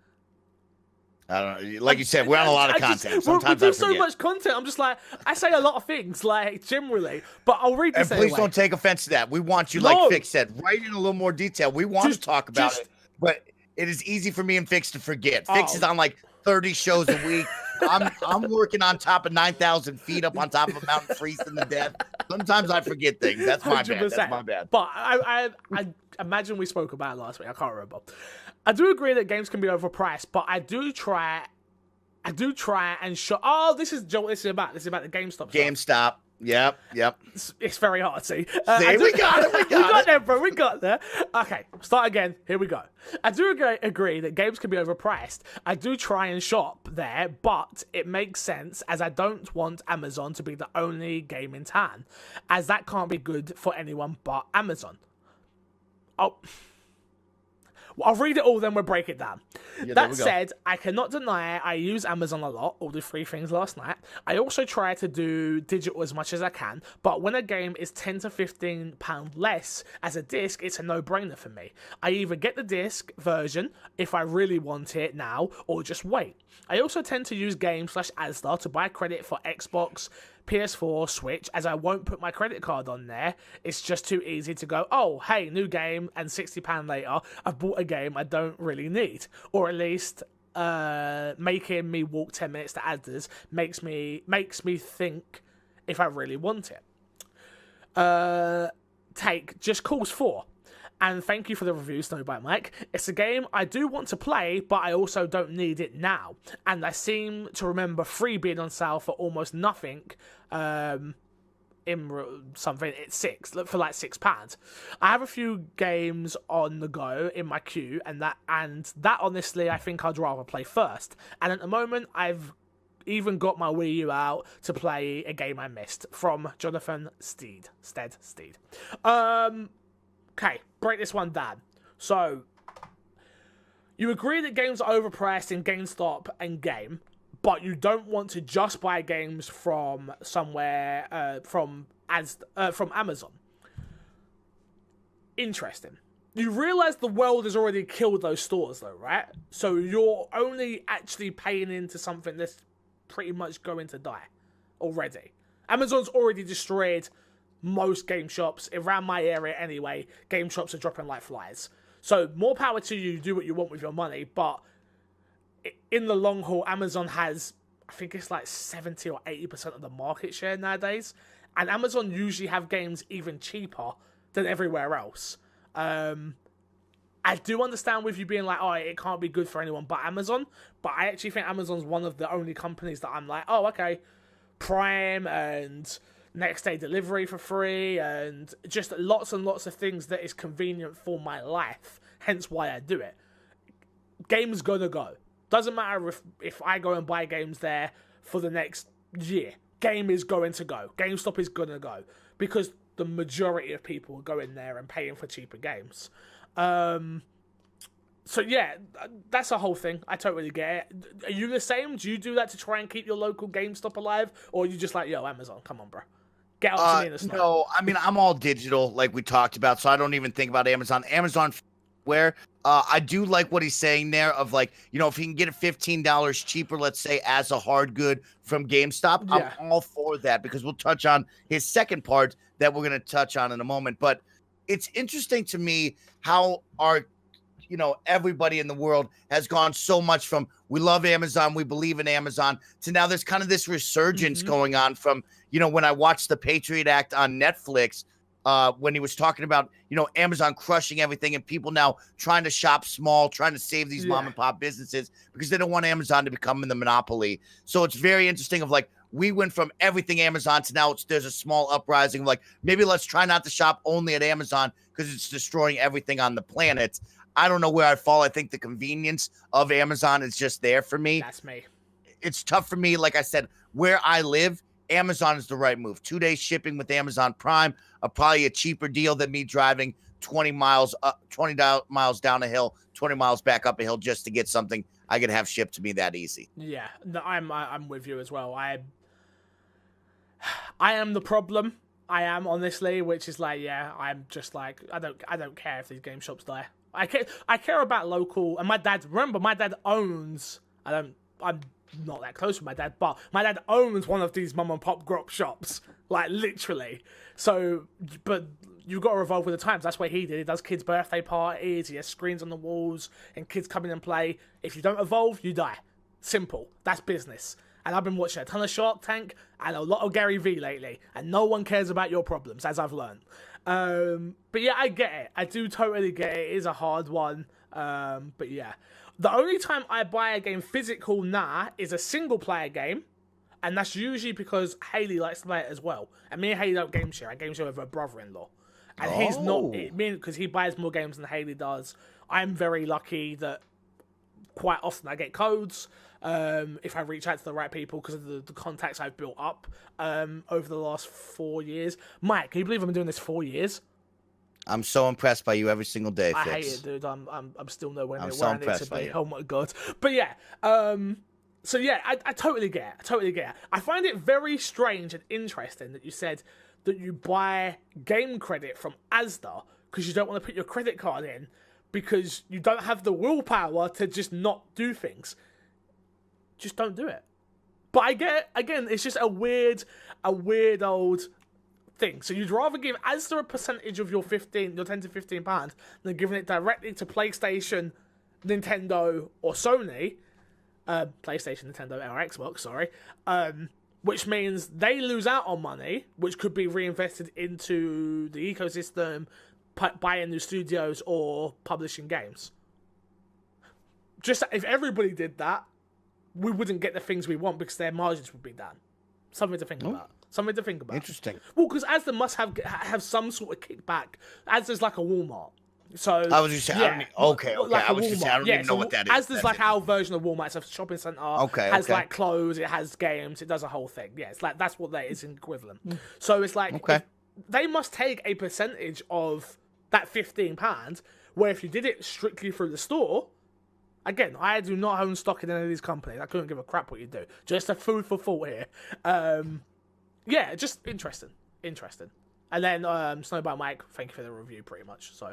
I don't know. Like you said, we're on a lot of content. Sometimes we do so much content. I'm just like, I say a lot of things, like, generally. But I'll read this anyway. And please don't take offense to that. We want you, like Fix said, write in a little more detail. We want to talk about it, but it is easy for me and Fix to forget. Fix is on like 30 shows a week. I'm working on top of 9,000 feet up on top of a mountain freezing to death. Sometimes I forget things. That's my 100%. Bad. That's my bad. But I imagine we spoke about it last week. I can't remember. I do agree that games can be overpriced, but I do try and show. Oh, this is Joe. This is about the GameStop. GameStop. Yep. It's very hard, see. We got it. We got there, bro. We got there. Okay, start again. Here we go. I do agree that games can be overpriced. I do try and shop there, but it makes sense as I don't want Amazon to be the only game in town, as that can't be good for anyone but Amazon. I'll read it all, then we'll break it down. Yeah, that said, I cannot deny I use Amazon a lot, ordered 3 things last night. I also try to do digital as much as I can, but when a game is £10 to £15 less as a disc, it's a no-brainer for me. I either get the disc version if I really want it now, or just wait. I also tend to use Game/Asda to buy credit for Xbox, PS4, Switch, as I won't put my credit card on there. It's just too easy to go, oh, hey, new game, and £60 later, I've bought a game I don't really need. Or at least making me walk 10 minutes to Asda's makes me think if I really want it. Take Just Cause 4. And thank you for the review, Snowbite Mike. It's a game I do want to play, but I also don't need it now. And I seem to remember 3 being on sale for almost nothing in something, it's £6 for like £6. I have a few games on the go in my queue, and that honestly I think I'd rather play first. And at the moment, I've even got my Wii U out to play a game I missed from Jonathan Steed. Okay, break this one down. So, you agree that games are overpriced in GameStop and Game, but you don't want to just buy games from somewhere, from Amazon. Interesting. You realise the world has already killed those stores, though, right? So you're only actually paying into something that's pretty much going to die already. Amazon's already destroyed most game shops. Around my area anyway, game shops are dropping like flies. So more power to you, do what you want with your money, but in the long haul, Amazon has, I think it's like 70 or 80% of the market share nowadays, and Amazon usually have games even cheaper than everywhere else. I do understand with you being like, oh, it can't be good for anyone but Amazon, but I actually think Amazon's one of the only companies that I'm like, oh, okay, Prime and next day delivery for free and just lots and lots of things that is convenient for my life, hence why I do it. Game's gonna go. Doesn't matter if I go and buy games there for the next year. Game is going to go. GameStop is gonna go because the majority of people are going there and paying for cheaper games. So yeah, that's a whole thing. I totally get it. Are you the same? Do you do that to try and keep your local GameStop alive? Or are you just like, yo, Amazon, come on, bro. Get up to me in the snow. No, I mean, I'm all digital, like we talked about, so I don't even think about Amazon. Where I do like what he's saying there of like, you know, if he can get it $15 cheaper, let's say, as a hard good from GameStop, yeah. I'm all for that because we'll touch on his second part that we're going to touch on in a moment. But it's interesting to me how everybody in the world has gone so much from we love Amazon, we believe in Amazon, to now there's kind of this resurgence going on from, when I watched the Patriot Act on Netflix, when he was talking about, Amazon crushing everything and people now trying to shop small, trying to save these mom and pop businesses because they don't want Amazon to become in the monopoly. So it's very interesting of like, we went from everything Amazon to now there's a small uprising of like, maybe let's try not to shop only at Amazon because it's destroying everything on the planet. I don't know where I fall. I think the convenience of Amazon is just there for me. That's me. It's tough for me. Like I said, where I live, Amazon is the right move. 2-day shipping with Amazon Prime are probably a cheaper deal than me driving 20 miles down a hill, 20 miles back up a hill just to get something I could have shipped to me that easy. Yeah, no, I'm with you as well. I am the problem. I am, honestly, which is like, yeah, I'm just like, I don't care if these game shops die. I care about local, and my dad owns, I'm not that close with my dad, but my dad owns one of these mum and pop grop shops, like literally. So, but you've got to evolve with the times. That's what he did. He does kids' birthday parties, he has screens on the walls, and kids come in and play. If you don't evolve, you die. Simple. That's business. And I've been watching a ton of Shark Tank and a lot of Gary Vee lately, and no one cares about your problems, as I've learned. But yeah, I get it. I do totally get it. It is a hard one. But yeah. The only time I buy a game physical is a single player game. And that's usually because Haley likes to play it as well. And me and Haley don't game share. I game share with her brother-in-law. And he's not, because he buys more games than Haley does. I'm very lucky that quite often I get codes. If I reach out to the right people because of the contacts I've built up over the last 4 years. Mike, can you believe I've been doing this 4 years? I'm so impressed by you every single day, Fitz. I hate it, dude. I'm still nowhere near so where I need to be. Oh my god. But yeah, so yeah, I totally get it. I totally get it. I find it very strange and interesting that you said that you buy game credit from Asda because you don't want to put your credit card in because you don't have the willpower to just not do things. Just don't do it. But I get it. Again, it's just a weird old thing. So you'd rather give Asda a percentage of your 10 to £15 than giving it directly to PlayStation, Nintendo, or Sony. PlayStation, Nintendo, or Xbox, sorry. Which means they lose out on money, which could be reinvested into the ecosystem, buying new studios, or publishing games. Just if everybody did that, we wouldn't get the things we want because their margins would be down. Something to think about. Something to think about. Interesting. Well, because Asda must have some sort of kickback. Asda's like a Walmart. So I was just saying, yeah, okay. like I was just saying, I don't even know what that is. Asda's like our version of Walmart. It's a shopping center. Has like clothes. It has games. It does a whole thing. Yeah, it's like that's what that is equivalent. So it's like they must take a percentage of that £15. Where if you did it strictly through the store, again, I do not own stock in any of these companies. I couldn't give a crap what you do. Just a food for thought here. Yeah, just interesting. And then Snowball Mike, thank you for the review, pretty much. So.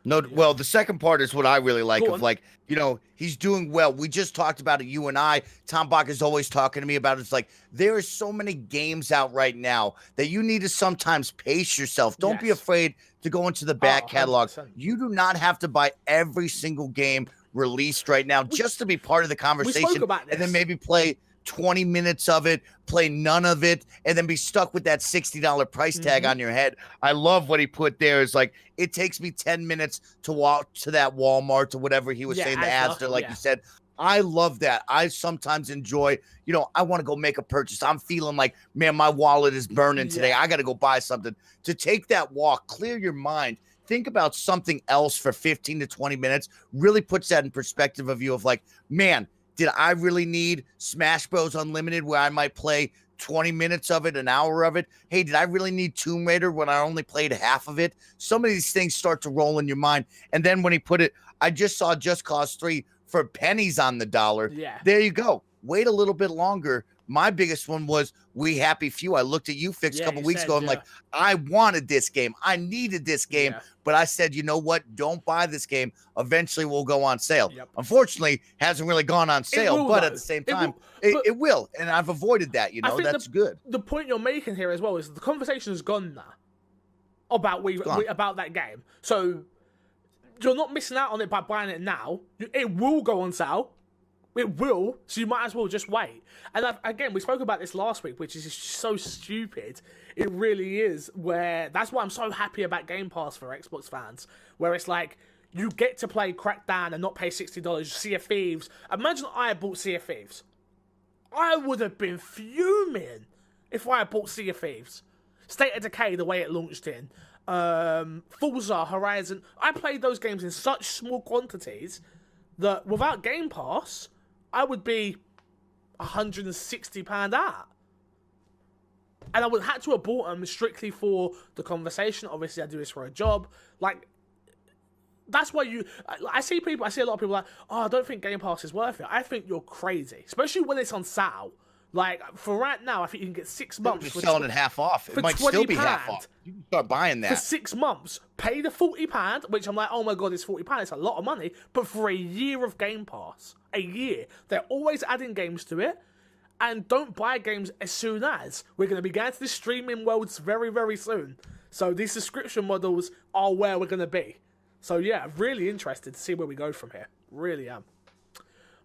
No, well, the second part is what I really like of like, you know, he's doing well. We just talked about it, you and I. Tom Bach is always talking to me about it. It's like, there are so many games out right now that you need to sometimes pace yourself. Don't be afraid to go into the back catalog. 100%. You do not have to buy every single game released right now just to be part of the conversation. We spoke about this. And then maybe play 20 minutes of it, play none of it, and then be stuck with that $60 price tag on your head. I love what he put there. Is like, it takes me 10 minutes to walk to that Walmart or whatever he was saying, the Asda, like you said. I love that. I sometimes enjoy, you know, I want to go make a purchase. I'm feeling like, man, my wallet is burning today. I got to go buy something. To take that walk, clear your mind, think about something else for 15 to 20 minutes, really puts that in perspective of you of like, man, did I really need Smash Bros. Unlimited where I might play 20 minutes of it, an hour of it? Hey, did I really need Tomb Raider when I only played half of it? Some of these things start to roll in your mind. And then when he put it, I just saw Just Cause 3 for pennies on the dollar. Yeah. There you go. Wait a little bit longer. My biggest one was We Happy Few. I looked at you, Fix, a couple weeks ago. I'm like, I wanted this game. I needed this game. But I said, you know what? Don't buy this game. Eventually, we'll go on sale. Unfortunately, hasn't really gone on sale. But at the same time, it will. And I've avoided that. You know, that's good. The point you're making here as well is the conversation has gone now about about that game. So you're not missing out on it by buying it now. It will go on sale. It will, so you might as well just wait. And again, we spoke about this last week, which is just so stupid. It really is, where that's why I'm so happy about Game Pass for Xbox fans, where it's like, you get to play Crackdown and not pay $60, Sea of Thieves. Imagine I had bought Sea of Thieves. I would have been fuming if I had bought Sea of Thieves. State of Decay, the way it launched in. Forza Horizon. I played those games in such small quantities that without Game Pass, I would be £160 out. And I would have to have bought them strictly for the conversation. Obviously, I do this for a job. Like, that's why I see a lot of people like, oh, I don't think Game Pass is worth it. I think you're crazy. Especially when it's on sale. Like, for right now, I think you can get 6 months. They're selling it half off. It might still be half off. You can start buying that. For 6 months, pay the £40, which I'm like, oh my God, it's £40. It's a lot of money. But for a year of Game Pass, a year, they're always adding games to it. And don't buy games as soon as. We're going to be going to the streaming worlds very, very soon. So these subscription models are where we're going to be. So yeah, really interested to see where we go from here. Really am.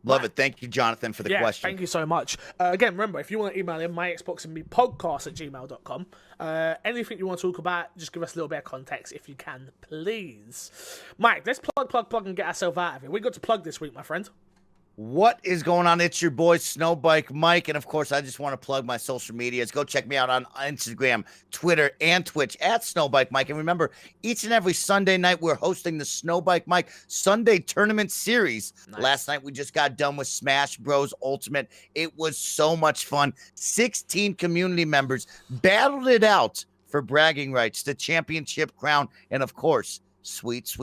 Love it. Thank you, Jonathan, for the question. Thank you so much. Again, remember, if you want to email in, myxboxandmepodcast@gmail.com. Anything you want to talk about, just give us a little bit of context if you can, please. Mike, let's plug, and get ourselves out of here. We got to plug this week, my friend. What is going on? It's your boy, Snowbike Mike. And of course, I just want to plug my social medias. Go check me out on Instagram, Twitter, and Twitch at Snowbike Mike. And remember, each and every Sunday night, we're hosting the Snowbike Mike Sunday Tournament Series. Nice. Last night, we just got done with Smash Bros. Ultimate. It was so much fun. 16 community members battled it out for bragging rights, the championship crown, and of course, sweet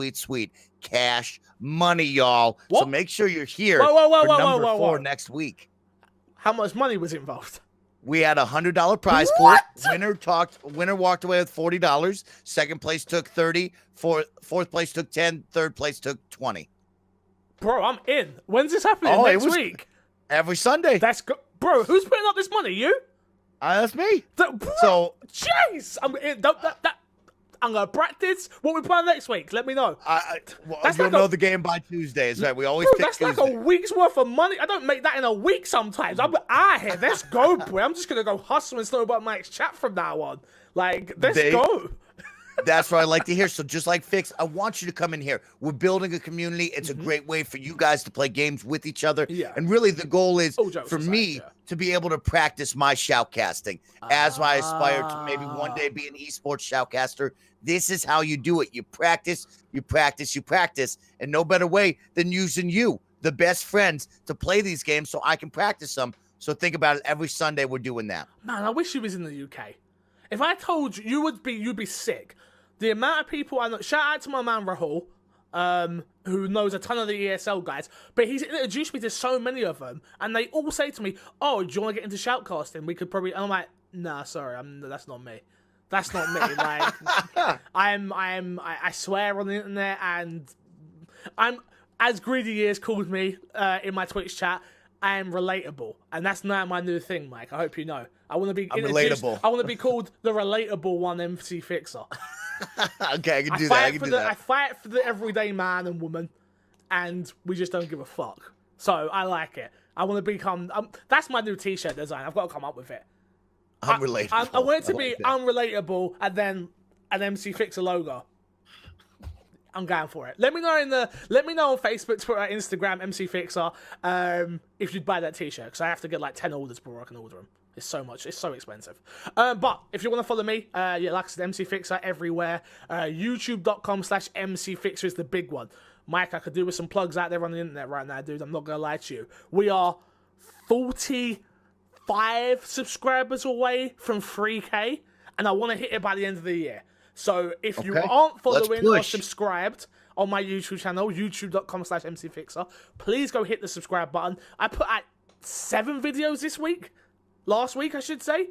cash money, y'all. What? So make sure you're here for number 4 next week. How much money was involved? We had $100 prize pool. Winner walked away with $40. Second place took $30. Fourth place took $10. Third place took $20. Bro, I'm in. When's this happening? Next week? Every Sunday. That's good. Bro, who's putting up this money? You? That's me. Jeez, I'm in. I'm going to practice. What we plan next week? Let me know. You'll know the game by Tuesday. Is right. We always pick Tuesday. That's like a week's worth of money. I don't make that in a week sometimes. I'm out here. Let's go, boy. I'm just going to go hustle and Snowball Mike's chat from now on. Like, let's go. That's what I like to hear. So just like Fix, I want you to come in here. We're building a community. It's a great way for you guys to play games with each other. Yeah. And really the goal is for aside, me to be able to practice my shoutcasting as I aspire to maybe one day be an esports shoutcaster. This is how you do it. You practice, you practice, you practice. And no better way than using you, the best friends, to play these games so I can practice them. So think about it. Every Sunday we're doing that. Man, I wish you was in the UK. If I told you, you'd be sick. The amount of people I know. Shout out to my man Rahul, who knows a ton of the ESL guys. But he's introduced me to so many of them, and they all say to me, "Oh, do you want to get into shoutcasting? We could probably." And I'm like, "Nah, sorry, that's not me. That's not me." Like, I swear on the internet, and I'm as Greedy Ears called me in my Twitch chat. I am relatable, and that's now my new thing, Mike. I hope you know. I want to be relatable. I want to be called the relatable one, MC Fixer. Okay, I can do that. I fight for the everyday man and woman, and we just don't give a fuck. So I like it. I want to become. That's my new T-shirt design. I've got to come up with it. I'm relatable. I want it to be unrelatable, and then an MC Fixer logo. I'm going for it. Let me know on Facebook, Twitter, Instagram, MC Fixer, if you'd buy that T-shirt, because I have to get like 10 orders before I can order them. It's so much. It's so expensive. But if you want to follow me, like I said, MC Fixer everywhere. YouTube.com/MC Fixer is the big one. Mike, I could do with some plugs out there on the internet right now, dude. I'm not going to lie to you. We are 45 subscribers away from 3K, and I want to hit it by the end of the year. So if you aren't following or subscribed on my YouTube channel, youtube.com/MC Fixer, please go hit the subscribe button. I put out 7 videos last week, I should say.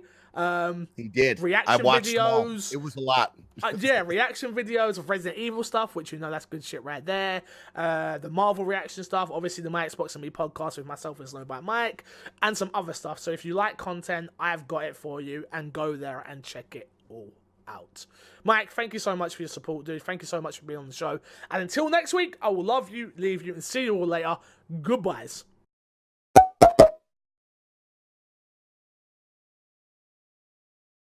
He did. Reaction videos. It was a lot. Reaction videos of Resident Evil stuff, which that's good shit right there. The Marvel reaction stuff, obviously the My Xbox and Me podcast with myself and Snowbite Mike, and some other stuff. So if you like content, I've got it for you, and go there and check it all out. Mike, thank you so much for your support, dude. Thank you so much for being on the show. And until next week, I will love you, leave you, and see you all later. Goodbyes.